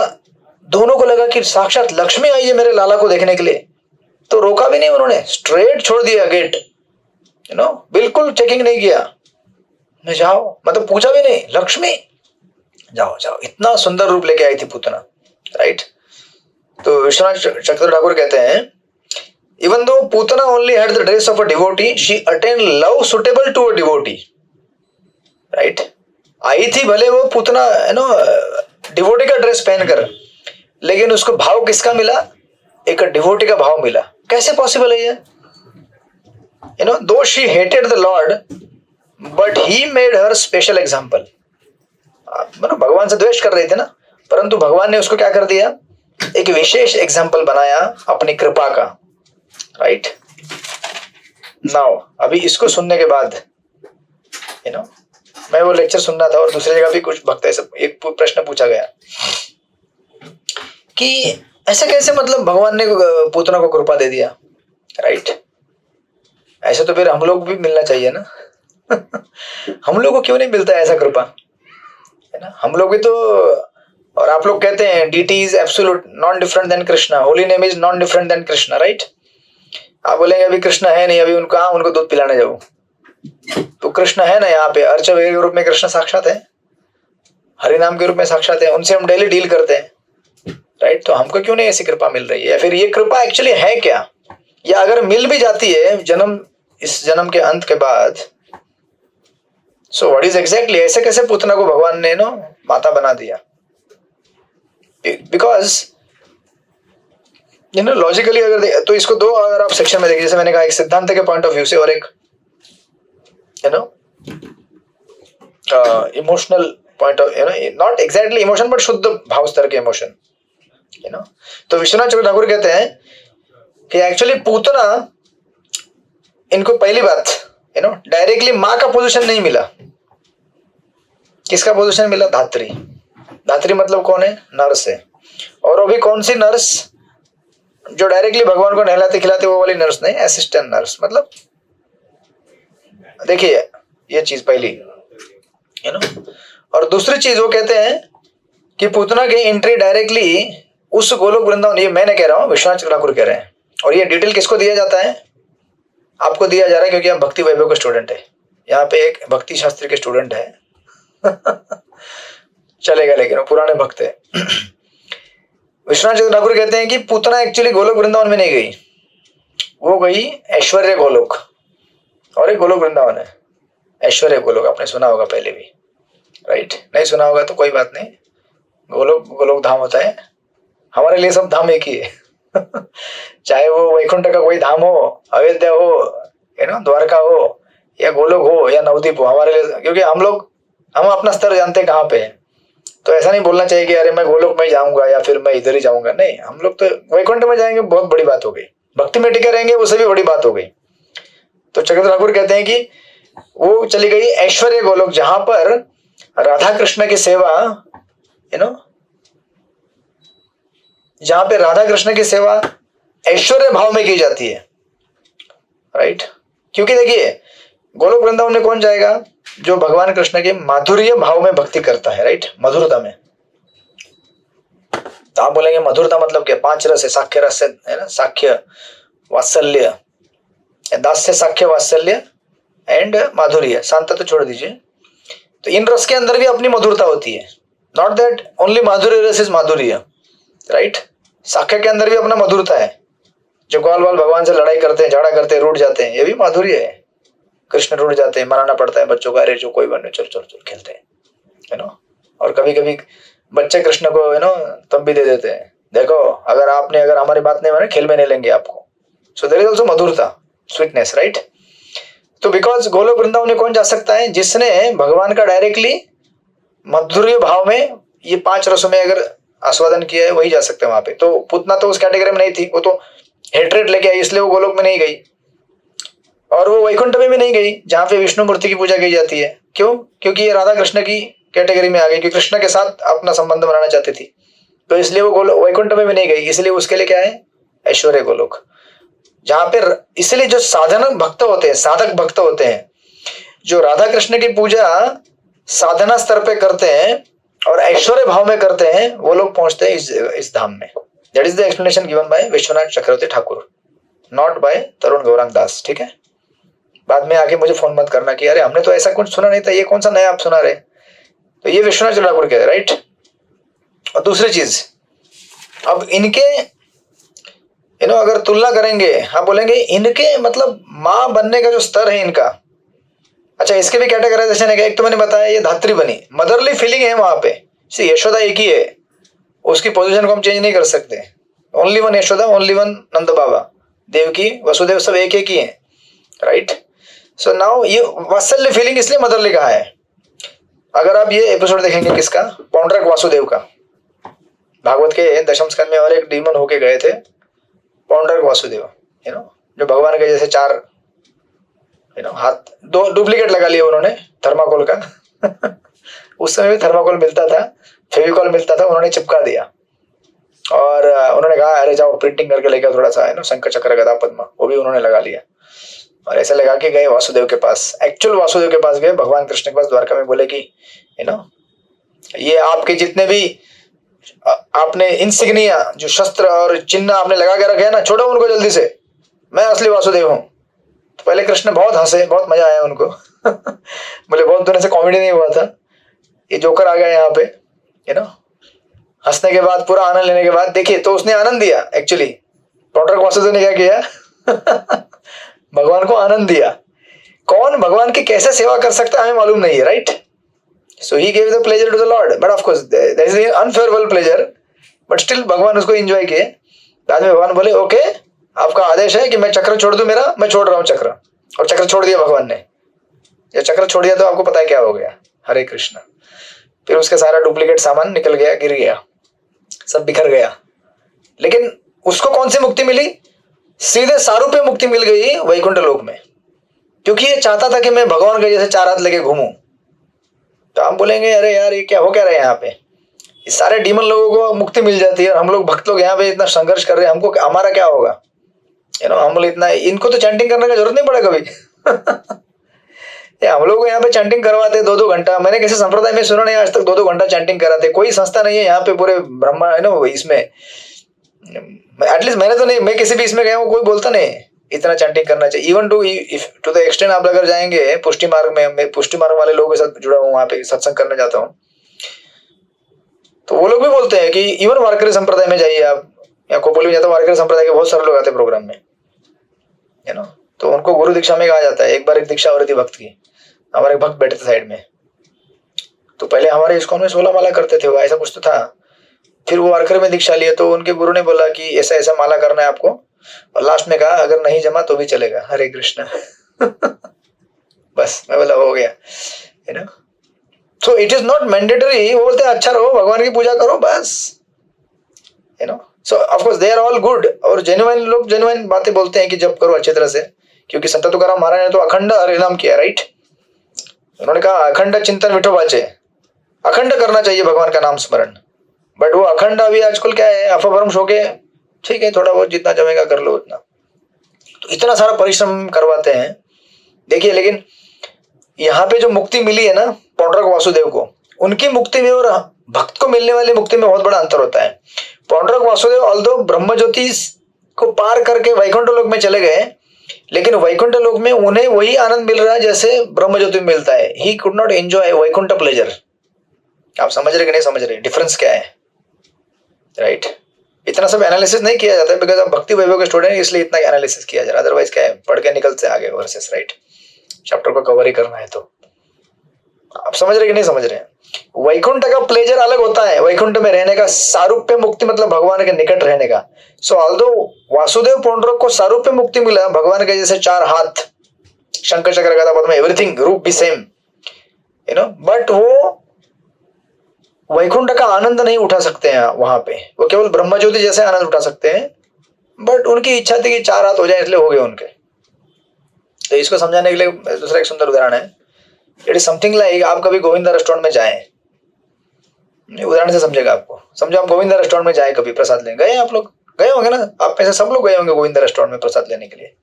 दोनों को लगा कि साक्षात लक्ष्मी आई है मेरे लाला को देखने के लिए। तो रोका भी नहीं उन्होंने, स्ट्रेट छोड़ दिया गेट, बिल्कुल चेकिंग नहीं किया, मैं जाओ, मतलब पूछा भी नहीं, लक्ष्मी जाओ जाओ। इतना सुंदर रूप लेके आई थी पूतना, राइट? तो विश्वनाथ चक्रवर्ती ठाकुर कहते हैं, even though Putana only had the dress of a devotee, she attained love suitable to a devotee, right? आई थी भले वो पूतना डिवोटी का ड्रेस पहनकर, लेकिन उसको भाव किसका मिला? एक डिवोटी का भाव मिला। कैसे पॉसिबल है ये? दो she hated the lord but he made her special example. भगवान से द्वेष कर रहे थे ना, परंतु भगवान ने उसको क्या कर दिया, एक विशेष एग्जाम्पल बनाया अपनी कृपा का, राइट। नाउ अभी इसको सुनने के बाद मैं वो लेक्चर सुन रहा था और दूसरी जगह भी कुछ भक्त ऐसा एक प्रश्न पूछा गया कि ऐसे कैसे, मतलब भगवान ने पूतना को कृपा दे दिया, राइट। ऐसे तो फिर हम लोग भी मिलना चाहिए ना हम लोग को क्यों नहीं मिलता ऐसा कृपा, है ना। हम लोग भी तो, और आप लोग कहते हैं deity is absolute non different than Krishna, holy name is non different than Krishna, right. आप बोलेंगे अभी कृष्ण है नहीं, अभी उनको दूध पिलाने जाऊं, तो कृष्ण है ना यहाँ पे, अर्च के रूप में कृष्ण साक्षात है, हरि नाम के रूप में साक्षात है, उनसे हम डेली डील करते हैं, राइट। तो हमको क्यों नहीं ऐसी कृपा मिल रही है, या फिर ये कृपा एक्चुअली है क्या, या अगर मिल भी जाती है इस जन्म के अंत के बाद, सो व्हाट इज एग्जैक्टली, ऐसे कैसे पूतना को भगवान ने माता बना दिया। बिकॉज लॉजिकली अगर तो इसको दो अगर आप सेक्शन में देखिए, जैसे मैंने कहा एक सिद्धांत के पॉइंट ऑफ व्यू से और एक emotional point of not exactly emotion but शुद्ध भाव स्तर के इमोशन, तो विश्वनाथ चक्रवर्ती ठाकुर कहते हैं कि एक्चुअली पूतना इनको पहली बात डायरेक्टली माँ का पोजीशन नहीं मिला। किसका पोजीशन मिला? धात्री। धात्री मतलब कौन है? नर्स है। और वो भी कौन सी नर्स? जो डायरेक्टली भगवान को नहलाते खिलाते वो वाली नर्स नहीं, असिस्टेंट नर्स। मतलब देखिए ये चीज पहली, और दूसरी चीज वो कहते हैं कि पूतना की एंट्री डायरेक्टली उस गोलोक वृंदावन, ये मैं नहीं कह रहा हूँ, विश्वनाथ ठाकुर कह रहे हैं। और ये डिटेल किसको दिया जाता है? आपको दिया जा रहा है क्योंकि आप भक्ति वैभव के स्टूडेंट है। यहाँ पे एक भक्ति शास्त्री के स्टूडेंट है चलेगा, लेकिन वो पुराने भक्त है विश्वनाथ ठाकुर कहते हैं कि पूतना एक्चुअली गोलोक वृंदावन में नहीं गई, वो गई ऐश्वर्य गोलोक, और एक गोलोक वृंदावन है ऐश्वर्य गोलोक, आपने सुना होगा पहले भी, राइट। नहीं सुना होगा तो कोई बात नहीं, गोलोक धाम होता है, हमारे लिए सब धाम एक ही है चाहे वो वैकुंठ का कोई धाम हो, अयोध्या हो, द्वारका हो, या गोलोक हो, या नवदीप हो, हमारे लिए, क्योंकि हम अपना स्तर जानते हैं कहाँ पे है। तो ऐसा नहीं बोलना चाहिए कि अरे मैं गोलोक में जाऊंगा या फिर मैं इधर ही जाऊंगा, नहीं, हम लोग तो वैकुंठ में जाएंगे, बहुत बड़ी बात हो गई। भक्ति में टिके रहेंगे, उससे भी बड़ी बात हो गई। तो चक्रवर्ती ठाकुर कहते हैं कि वो चली गई ऐश्वर्य गोलोक, जहां पर राधा कृष्ण की सेवा, जहां पे राधा कृष्ण की सेवा ऐश्वर्य भाव में की जाती है, राइट। क्योंकि देखिए गोलोक वृंदावन में कौन जाएगा? जो भगवान कृष्ण के माधुर्य भाव में भक्ति करता है, राइट, मधुरता में। तो आप बोलेंगे मधुरता मतलब क्या? 5 रस है, साख्य रस है ना, साख्य वात्सल्य, दास्य साख्य वात्सल्य एंड माधुर्य, शांत तो छोड़ दीजिए। तो इन रस के अंदर भी अपनी मधुरता होती है, नॉट दैट ओनली माधुर्य रस इज माधुर्य, राइट। साख्य के अंदर भी अपना मधुरता है। जो ग्वाल वाल भगवान से लड़ाई करते हैं, झगड़ा करते हैं, रूठ जाते हैं, ये भी माधुर्य है। कृष्ण रूठ जाते हैं, मनाना पड़ता है बच्चों को, अरे जो कोई बने, चल चल चल खेलते हैं, और कभी कभी बच्चे कृष्ण को तब भी दे देते हैं, देखो अगर हमारी बात नहीं माने, खेल में नहीं लेंगे आपको। सो देयर इज आल्सो मधुरता, स्वीटनेस, राइट। तो बिकॉज गोलोक वृंदावन में कौन जा सकता है? जिसने भगवान का डायरेक्टली माधुर्य भाव में ये 5 रसों में अगर आस्वादन किया है, वही जा सकते हैं वहां पे। तो पूतना तो उस कैटेगरी में नहीं थी, वो तो हेट्रेड लेके आई, इसलिए वो गोलोक में नहीं गई। और वो वैकुंठ में भी नहीं गई, जहां पे विष्णु मूर्ति की पूजा की जाती है। क्यों? क्योंकि ये राधा कृष्ण की कैटेगरी में आ गई, क्योंकि कृष्ण के साथ अपना संबंध बनाना चाहती थी, तो इसलिए वो वैकुंठ में भी नहीं गई। इसलिए उसके लिए क्या है? ऐश्वर्य गोलोक, जहां पे इसलिए जो साधन भक्त होते हैं, साधक भक्त होते हैं, जो राधा कृष्ण की पूजा साधना स्तर पे करते हैं और ऐश्वर्य भाव में करते हैं, वो लोग पहुंचते हैं इस धाम में। That is the explanation given by Vishwanath Chakravarti Thakur, not by Tarun Gauranga Das, ठीक है। बाद में आके मुझे फोन मत करना कि अरे हमने तो ऐसा कुछ सुना नहीं था, ये कौन सा नया आप सुना रहे। तो ये विश्वनाथ ठाकुर कहते हैं, राइट। और दूसरी चीज, अब इनके अगर तुलना करेंगे, हाँ बोलेंगे इनके मतलब माँ बनने का जो स्तर है इनका, अच्छा इसके भी कैटेगराइजेशन है। एक तो मैंने बताया ये धात्री बनी, मदरली फीलिंग है वहां पे। यशोदा एक ही है, उसकी पोजीशन को हम चेंज नहीं कर सकते। Only one Yashoda, only one Nand Baba, Devaki Vasudev सब एक ही है, राइट। सो नाउ ये वात्सल्य फीलिंग इसलिए मदरली कहा है। अगर आप ये एपिसोड देखेंगे किसका, पौंड्रक वासुदेव का, भागवत के दशम स्कंद में और एक डीमन होके गए थे पौंड्रक वासुदेव, जो भगवान के जैसे चार हाथ, दो डुप्लीकेट लगा लिए उन्होंने थर्माकोल का उस समय भी थर्माकोल मिलता था, फेविकॉल मिलता था, उन्होंने चिपका दिया और उन्होंने कहा अरे जाओ प्रिंटिंग करके लेकर थोड़ा सा शंख चक्र गदा पद्म, वो भी उन्होंने लगा लिया और ऐसे लगा के गए वासुदेव के पास, एक्चुअल वासुदेव के पास गए, भगवान कृष्ण के पास द्वारका में, बोले कि ये आपके जितने भी आपने इंसिग्निया जो शस्त्र और चिन्ह आपने लगा के रखे हैं ना, छोड़ो उनको जल्दी से, मैं असली वासुदेव हूँ। तो पहले कृष्ण बहुत हंसे, बहुत मजा आया उनको बोले बहुत दिनों से कॉमेडी नहीं हुआ था, ये जोकर आ गया यहाँ पे, हंसने के बाद, पूरा आनंद लेने के बाद, देखिए तो उसने आनंद दिया एक्चुअली, पौंड्रक वासुदेव ने क्या किया भगवान को आनंद दिया। कौन भगवान की कैसे सेवा कर सकता है हमें मालूम नहीं है, right? So he gave the pleasure to the lord, but of course there is an unfairable pleasure, but still भगवान उसको एंजॉय किए। बाद में भगवान बोले ओके आपका आदेश है कि मैं चक्र छोड़ दूं मेरा, मैं छोड़ रहा हूं चक्र, और चक्र छोड़ दिया भगवान ने। ये चक्र छोड़ दिया तो आपको पता है क्या हो गया, हरे कृष्ण। फिर उसके सारा डुप्लीकेट सामान निकल गया, गिर गया, सब बिखर गया। लेकिन उसको कौन सी मुक्ति मिली? सीधे सारूप्य मुक्ति मिल गई वैकुंठ लोक में, क्योंकि ये चाहता था कि मैं भगवान के जैसे चार हाथ लेके घूमूं। तो आप बोलेंगे अरे यार ये क्या हो क्या रहा है यहाँ पे, इस सारे डीमन लोगों को मुक्ति मिल जाती है और हम लोग भक्त लोग यहाँ पे इतना संघर्ष कर रहे हैं, हमको हमारा क्या होगा? हम लोग इतना, इनको तो चैंटिंग करने का जरूरत नहीं पड़ा कभी हम लोग यहाँ पे चैंटिंग करवाते 2-2 घंटा। मैंने किसी संप्रदाय में सुना नहीं आज तक 2-2 घंटा चैंटिंग कराते, कोई संस्था नहीं है यहाँ पे पूरे ब्रह्मा इसमें, एटलीस्ट मैंने तो नहीं, मैं किसी भी इसमें गया हूँ, कोई बोलता नहीं इतना चैंटिंग करना चाहिए। इवन टू द एक्सटेंट आप अगर जाएंगे पुष्टि मार्ग में, मैं पुष्टि मार्ग वाले लोगों के साथ जुड़ा हूँ, वहां पे सत्संग करने जाता हूँ, तो वो लोग भी बोलते हैं कि इवन वारकरी संप्रदाय में जाइए आप, या खोपोली में जाता, वारकरी संप्रदाय के बहुत सारे लोग आते हैं प्रोग्राम में, तो उनको गुरु दीक्षा में कहा जाता है। एक बार एक दीक्षा हो रही थी भक्त की, हमारे भक्त बैठे थे साइड में, तो पहले हमारे इस्कॉन में 16 माला करते थे वो, ऐसा कुछ तो था। फिर वो वारकरी में दीक्षा लिए तो उनके गुरु ने बोला कि ऐसा ऐसा माला करना है आपको, और लास्ट में कहा अगर नहीं जमा तो भी चलेगा, हरे कृष्ण बस मैं बोला हो गया, so it is not mandatory. वो बोलते हैं अच्छा रहो, भगवान की पूजा करो बस, so of course they are all good, और जेन्युइन लोग जेन्युइन बातें बोलते हैं कि जब करो अच्छी तरह से, क्योंकि संत तुकाराम महाराज ने तो अखंड हरिनाम किया, राइट? उन्होंने कहा अखंड चिंतन विठोबाचे, अखंड करना चाहिए भगवान का नाम स्मरण। बट वो अखंड अभी आजकल क्या है, अपभ्रंश होके ठीक है थोड़ा बहुत जितना जमेगा कर लो उतना, तो इतना सारा परिश्रम करवाते हैं। देखिए लेकिन यहाँ पे जो मुक्ति मिली है ना पौंड्रक वासुदेव को, उनकी मुक्ति में और भक्त को मिलने वाली मुक्ति में बहुत बड़ा अंतर होता है। पौंड्रक वासुदेव ऑल्दो ब्रह्म ज्योति को पार करके वैकुंठ लोक में चले गए, लेकिन वैकुंठ लोक में उन्हें वही आनंद मिल रहा है जैसे ब्रह्म ज्योति में मिलता है। He could not enjoy Vaikuntha pleasure. आप समझ रहे कि नहीं समझ रहे, डिफरेंस क्या है, राइट? इतना सब एनालिसिस नहीं किया जाता है, बिकॉज आप भक्ति वैभव के स्टूडेंट, इसलिए इतना एनालिसिस किया जा रहा है। अदरवाइज क्या है, पढ़ के निकलते आगे वर्सेस, राइट? चैप्टर को कवर ही करना है। तो आप समझ रहे कि नहीं समझ रहे? वैकुंठ का प्लेजर अलग होता है, वैकुंठ में रहने का सारूप्य मुक्ति मतलब भगवान के निकट रहने का। सो ऑल्दो वासुदेव पौंड्रक को सारूप्य मुक्ति मिला, भगवान के जैसे चार हाथ, शंख चक्र गदा पद्म, एवरीथिंग, रूप भी सेम, बट वो वैकुंठ का आनंद नहीं उठा सकते हैं वहां पे, वो केवल ब्रह्म ज्योति जैसे आनंद उठा सकते हैं। बट उनकी इच्छा थी कि चार हाथ हो जाए, इसलिए हो गए उनके। तो इसको समझाने के लिए दूसरा एक सुंदर उदाहरण है। इट इज समथिंग लाइक आप कभी गोविंदा रेस्टोरेंट में जाएं, उदाहरण से समझेगा आपको। समझो आप गोविंदा रेस्टोरेंट में जाए कभी प्रसाद लेने गए, आप लोग गए होंगे ना, आप में से सब लोग गए होंगे गोविंदा रेस्टोरेंट में प्रसाद लेने के लिए।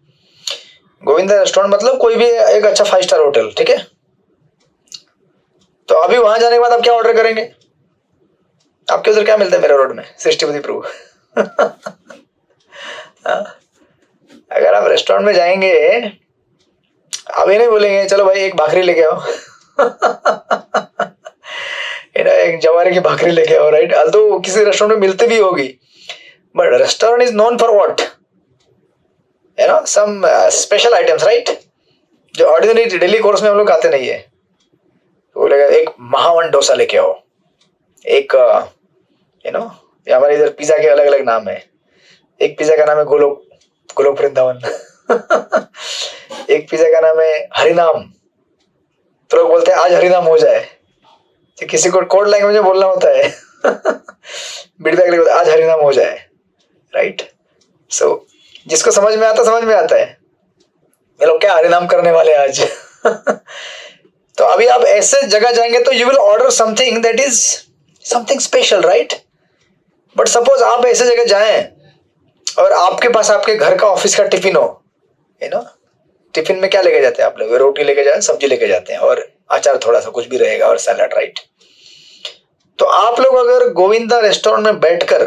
गोविंदा रेस्टोरेंट मतलब कोई भी एक अच्छा 5 स्टार होटल, ठीक है? तो अभी वहां जाने के बाद आप क्या ऑर्डर करेंगे? आपके उधर क्या मिलता है मेरा रोड में, सृष्टिपति प्रभु अगर आप रेस्टोरेंट में जाएंगे, आप ये नहीं बोलेंगे चलो भाई एक भाकरी लेके आओ एक जवारे की भाकरी लेके आओ, राइट? अल्दो किसी रेस्टोरेंट में मिलती भी होगी, but restaurant is known for what, some special items, right? जो ऑर्डिनरी डेली कोर्स में हम लोग खाते नहीं है। तो बोलेगा एक महावन डोसा लेके आओ, एक हमारे इधर पिज्जा के अलग अलग नाम है। एक पिज्जा का नाम है गोलोक वृंदावन एक पिज्जा का नाम है हरिनाम। तो लोग बोलते हैं आज हरिनाम हो जाए, तो किसी को कोड लैंग्वेज में बोलना होता है फीडबैक लिखो आज हरिनाम हो जाए, राइट। सो जिसको समझ में आता है ये लोग क्या हरिनाम करने वाले आज। तो अभी आप ऐसे जगह जाएंगे तो you will order something that is something special, right. But suppose आप ऐसे जगह जाएं और आपके पास आपके घर का ऑफिस का टिफिन हो, यू नो, टिफिन में क्या लेके जाते हैं आप लोग? रोटी लेके जाए, सब्जी लेके जाते हैं और अचार थोड़ा सा कुछ भी रहेगा और सैलड, राइट। तो आप लोग अगर गोविंदा रेस्टोरेंट में बैठकर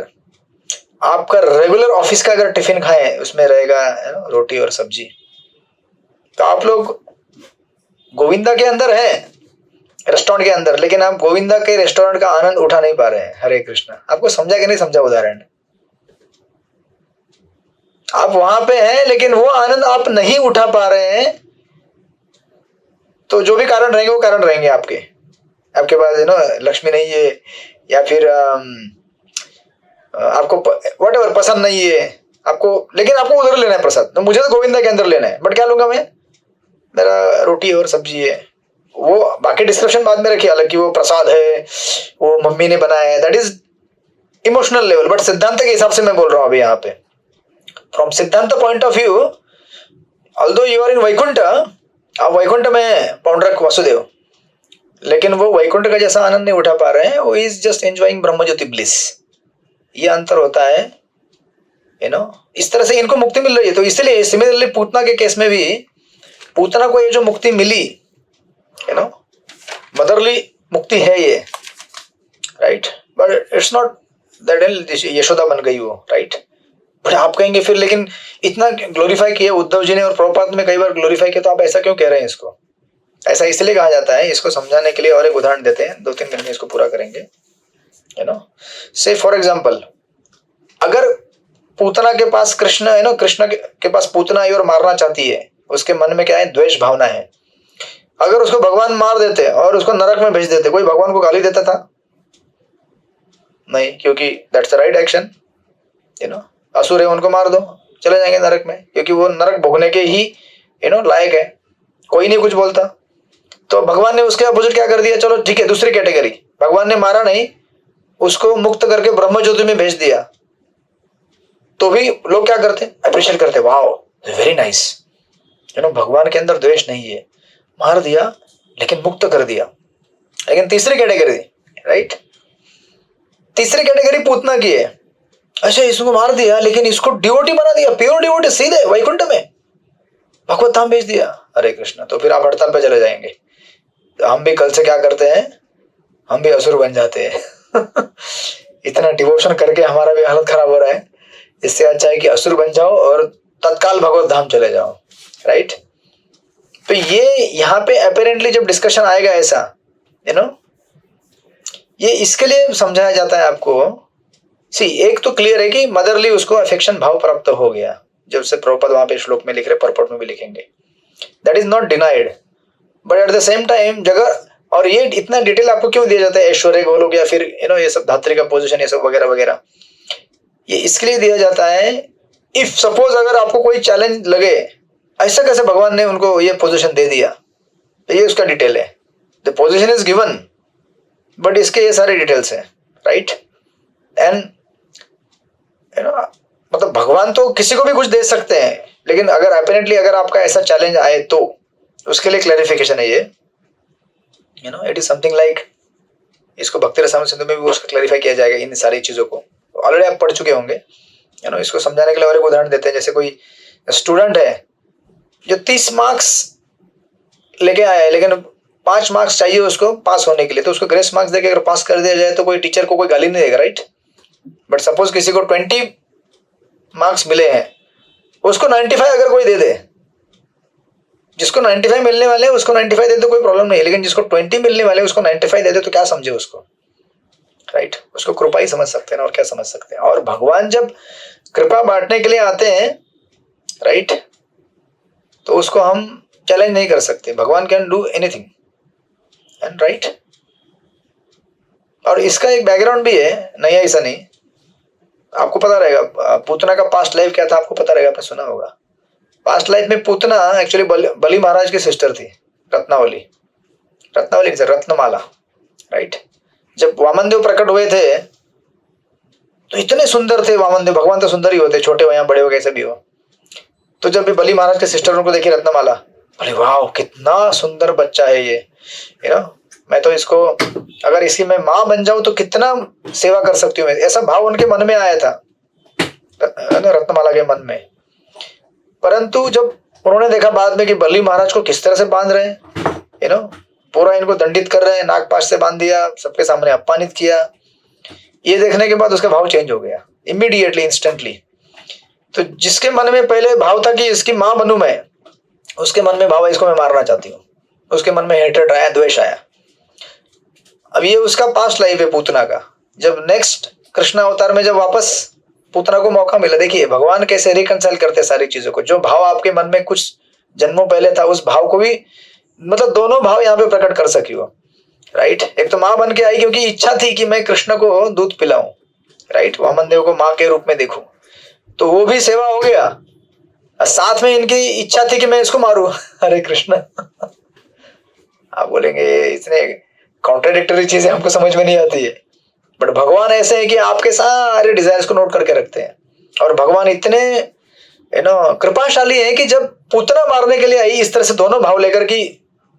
आपका रेगुलर ऑफिस का अगर टिफिन खाएं, उसमें रहेगा रोटी और सब्जी, तो आप लोग गोविंदा के अंदर हैं, रेस्टोरेंट के अंदर, लेकिन आप गोविंदा के रेस्टोरेंट का आनंद उठा नहीं पा रहे हैं। हरे कृष्णा। आपको समझा कि नहीं समझा उदाहरण? आप वहां पे हैं लेकिन वो आनंद आप नहीं उठा पा रहे हैं, तो जो भी कारण रहेंगे वो कारण रहेंगे आपके पास लक्ष्मी नहीं है, या फिर आपको व्हाटएवर पसंद नहीं है आपको, लेकिन आपको उधर लेना है प्रसाद। तो मुझे तो गोविंदा के अंदर लेना है, बट क्या लूंगा मैं? मेरा रोटी और सब्जी है। वो बाकी डिस्क्रिप्शन बाद में रखिए अलग कि वो प्रसाद है, वो मम्मी ने बनाया है, that is emotional level. But सिद्धांत के हिसाब से मैं बोल रहा हूं अभी यहाँ पे, from siddhanta point of view, although you are in Vaikuntha, आप वैकुंठ में पौंड्रक वासुदेव, लेकिन वो वैकुंठ का जैसा आनंद नहीं उठा पा रहे हैं, वो इज जस्ट एंजॉइंग ब्रह्मज्योति ब्लिस। ये अंतर होता है, इस तरह से इनको मुक्ति मिल रही है। तो इसलिए सिमिलरली पूतना के केस में भी पूतना को ये जो मुक्ति मिली, मदरली मुक्ति है ये, right. But it's not that Yashoda बन गई वो, राइट। बट आप कहेंगे फिर लेकिन इतना ग्लोरीफाई किया उद्धव जी ने और प्रभुपाद में कई बार ग्लोरीफाई किया, तो आप ऐसा क्यों कह रहे हैं इसको? ऐसा इसलिए कहा जाता है, इसको समझाने के लिए और एक उदाहरण देते हैं, 2-3 मिनट में इसको पूरा करेंगे। से फॉर एग्जाम्पल, अगर पूतना के पास कृष्ण कृष्ण के पास पूतना आई और मारना चाहती है, उसके मन में क्या है? द्वेष भावना है। अगर उसको भगवान मार देते और उसको नरक में भेज देते, कोई भगवान को गाली देता था? नहीं, क्योंकि दैट्स द राइट एक्शन। असुर है, उनको मार दो, चले जाएंगे नरक में, क्योंकि वो नरक भोगने के ही लायक है, कोई नहीं कुछ बोलता। तो भगवान ने उसके अपोजिट क्या कर दिया? चलो ठीक है, दूसरी कैटेगरी, भगवान ने मारा नहीं, उसको मुक्त करके ब्रह्म ज्योति में भेज दिया, तो भी लोग क्या करते? अप्रिशिएट करते, वाओ वेरी नाइस, भगवान के अंदर द्वेष नहीं है, मार दिया लेकिन मुक्त कर दिया। लेकिन तीसरी कैटेगरी, राइट, तीसरी कैटेगरी पूतना की है। अच्छा, इसको मार दिया लेकिन इसको डिवोटी बना दिया, प्योर डिवोटी, सीधे वैकुंठ में भगवत धाम भेज दिया। हरे कृष्ण। तो फिर आप हड़ताल पे चले जाएंगे। तो हम भी कल से क्या करते हैं? हम भी असुर बन जाते हैं। इतना डिवोशन करके हमारा भी हालत खराब हो रहा है। इससे अच्छा है कि असुर बन जाओ और तत्काल भगवत धाम चले जाओ, राइट। तो ये यहाँ पे अपेरेंटली जब डिस्कशन आएगा ऐसा, ये इसके लिए समझाया जाता है आपको। एक तो क्लियर है कि मदरली उसको अफेक्शन भाव प्राप्त हो गया, जब से प्रभुपाद वहां पे श्लोक में लिख रहे, परपट में भी लिखेंगे, that is not denied. But at the same time जगह, और ये इतना डिटेल आपको क्यों दिया जाता है? ऐश्वर्य गोलोक या फिर ये सब धात्री का पोजीशन, ये सब वगैरह वगैरह, ये इसके लिए दिया जाता है। इफ सपोज अगर आपको कोई चैलेंज लगे, ऐसा कैसे भगवान ने उनको ये पोजीशन दे दिया, तो ये उसका डिटेल है। The position is given, but इसके ये सारे डिटेल्स हैं, राइट। एंड मतलब भगवान तो किसी को भी कुछ दे सकते हैं, लेकिन अगर अपेरेंटली अगर आपका ऐसा चैलेंज आए तो उसके लिए क्लैरिफिकेशन है ये, इट इज समथिंग लाइक, इसको भक्ति रसायन सिंधु में भी उसको क्लैरिफाई किया जाएगा, इन सारी चीजों को ऑलरेडी आप पढ़ चुके होंगे। इसको समझाने के लिए और एक उदाहरण देते हैं। जैसे कोई स्टूडेंट है जो 30 मार्क्स लेके आया है, लेकिन 5 मार्क्स चाहिए उसको पास होने के लिए, तो उसको ग्रेस मार्क्स देके अगर पास कर दिया जाए तो कोई टीचर को कोई गाली नहीं देगा, राइट। बट सपोज किसी को 20 मार्क्स मिले हैं, उसको 95 अगर कोई दे दे, जिसको 95 मिलने वाले उसको 95 दे दे कोई प्रॉब्लम नहीं है, लेकिन जिसको 20 मिलने वाले उसको 95 दे दे तो क्या समझे उसको, राइट। उसको कृपा ही समझ सकते हैं और क्या समझ सकते हैं। और भगवान जब कृपा बांटने के लिए आते हैं, राइट, तो उसको हम चैलेंज नहीं कर सकते। भगवान can do anything, and right. और इसका एक बैकग्राउंड भी है, नहीं ऐसा नहीं, आपको पता रहेगा पूतना का पास्ट लाइफ क्या था, आपको पता रहेगा, आपने सुना होगा। पास्ट लाइफ में पूतना एक्चुअली बलि महाराज की सिस्टर थी, रत्नावली रत्नमाला, राइट। जब वामन देव प्रकट हुए थे तो इतने सुंदर थे वामन देव। भगवान तो सुंदर ही होते, छोटे हो या बड़े हो कैसे भी हो। तो जब भी बलि महाराज के सिस्टर उनको देखी रत्नमाला, बोले वाह कितना सुंदर बच्चा है ये, मैं तो इसको, अगर इसकी मैं माँ बन जाऊं तो कितना सेवा कर सकती हूँ मैं, ऐसा भाव उनके मन में आया था रत्नमाला के मन में। परंतु जब उन्होंने देखा बाद में कि बलि महाराज को किस तरह से बांध रहे हैं, पूरा इनको दंडित कर रहे हैं, नागपाश से बांध दिया, सबके सामने अपमानित किया, ये देखने के बाद उसका भाव चेंज हो गया इमीडिएटली, इंस्टेंटली। तो जिसके मन में पहले भाव था कि इसकी मां बनूं मैं, उसके मन में भाव है इसको मैं मारना चाहती हूँ, उसके मन में हेट्रेड आया, द्वेष आया। अब ये उसका पास्ट लाइफ है पूतना का। जब नेक्स्ट कृष्ण अवतार में जब वापस पूतना को मौका मिला, देखिए भगवान कैसे रिकंसाइल करते सारी चीजों को। जो भाव आपके मन में कुछ जन्मों पहले था, उस भाव को भी, मतलब दोनों भाव यहाँ पे प्रकट कर सकी हो, राइट। एक तो माँ बन के आई क्योंकि इच्छा थी कि मैं कृष्ण को दूध पिलाऊं, राइट, वामन देव को माँ के रूप में देखूं, तो वो भी सेवा हो गया। साथ में इनकी इच्छा थी कि मैं इसको मारूं। हरे कृष्ण। आप बोलेंगे इतने कॉन्ट्राडिक्टरी चीजें हमको समझ में नहीं आती है, बट भगवान ऐसे है कि आपके सारे डिजायर्स को नोट करके रखते हैं। और भगवान इतने कृपाशाली है कि जब पूतना मारने के लिए आई, इस तरह से दोनों भाव लेकर कि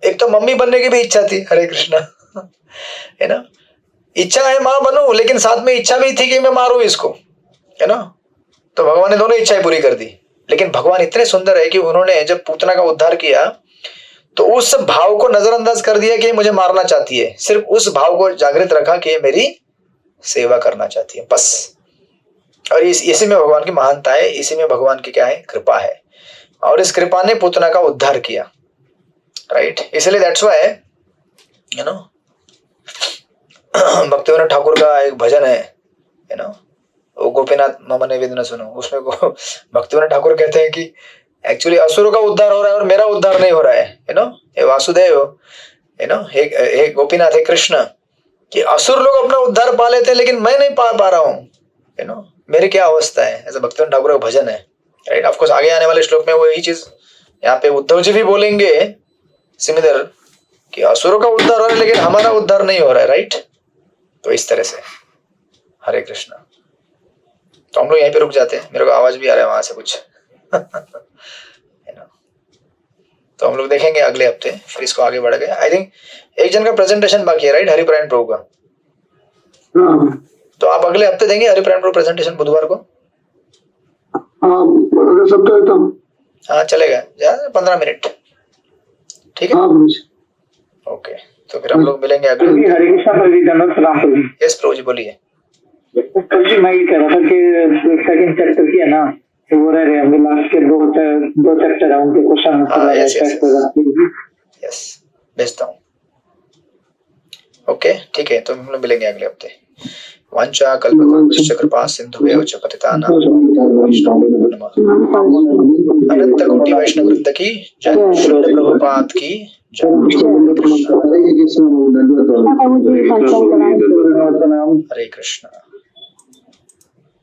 एक तो मम्मी बनने की भी इच्छा थी, हरे कृष्ण, है ना, इच्छा है माँ बनूं, लेकिन साथ में इच्छा भी थी कि मैं मारूं इसको, है ना। तो भगवान ने दोनों इच्छाएं पूरी कर दी। लेकिन भगवान इतने सुंदर है कि उन्होंने जब पूतना का उद्धार किया तो उस भाव को नजरअंदाज कर दिया कि मुझे मारना चाहती है, सिर्फ उस भाव को जागृत रखा कि ये मेरी सेवा करना चाहती है, बस। और इसी में भगवान की महानता है, इसी में भगवान की क्या है, कृपा है। और इस कृपा ने पूतना का उद्धार किया, राइट। इसलिए दैट्स व्हाई भक्तिविनोद ठाकुर का एक भजन है, वो गोपीनाथ मामा ने वेदना सुनो, उसमें भक्तिविनोद ठाकुर कहते हैं कि एक्चुअली असुरों का उद्धार हो रहा है और मेरा उद्धार नहीं हो रहा है, हे वासुदेव, हे गोपीनाथ, हे कृष्ण, कि असुर लोग अपना उद्धार पा लेते हैं लेकिन मैं नहीं पा रहा हूँ, मेरी क्या अवस्था है। ऐसा भक्तिविनोद ठाकुर का भजन है, राइट। ऑफ कोर्स आगे आने वाले श्लोक में वो यही चीज यहाँ पे उद्धव जी भी बोलेंगे सिमिलर, कि असुरों का उद्धार हो रहा है लेकिन हमारा उद्धार नहीं हो रहा है, राइट। तो इस तरह से हरे कृष्णा। तो हम लोग यहीं पे रुक जाते हैं, मेरे को आवाज भी आ रहा है वहां से कुछ। तो हम लोग देखेंगे अगले हफ्ते, फिर इसको आगे बढ़ गए। आई थिंक एक जन का प्रेजेंटेशन बाकी है, राइट, हरिप्रायण प्रभु का। तो आप अगले हफ्ते देंगे हरिप्रायण प्रभु प्रेजेंटेशन बुधवार को? हाँ चलेगा, 15 मिनट, ठीक है, ओके। तो फिर हम लोग मिलेंगे अगले। हरे कृष्णा प्रभु जी, धन्यवाद, सलाम प्रभु जी। यस प्रभु जी बोलिए। प्रभु जी मैं ये कह रहा था कि सेकंड चैप्टर की है ना, तो वो रह रहे हैं लास्ट के दो चैप्टर है, उनके क्वेश्चन यस भेजता हूँ, ओके, ठीक है। तो हम लोग मिलेंगे अगले हफ्ते। वांछा कल्पतरुश्च कृपा सिंधुभ्यो च पतितानां अनंत कोटि वैष्णव वृंद की जय, श्रील प्रभुपाद की जय। हरे कृष्णा।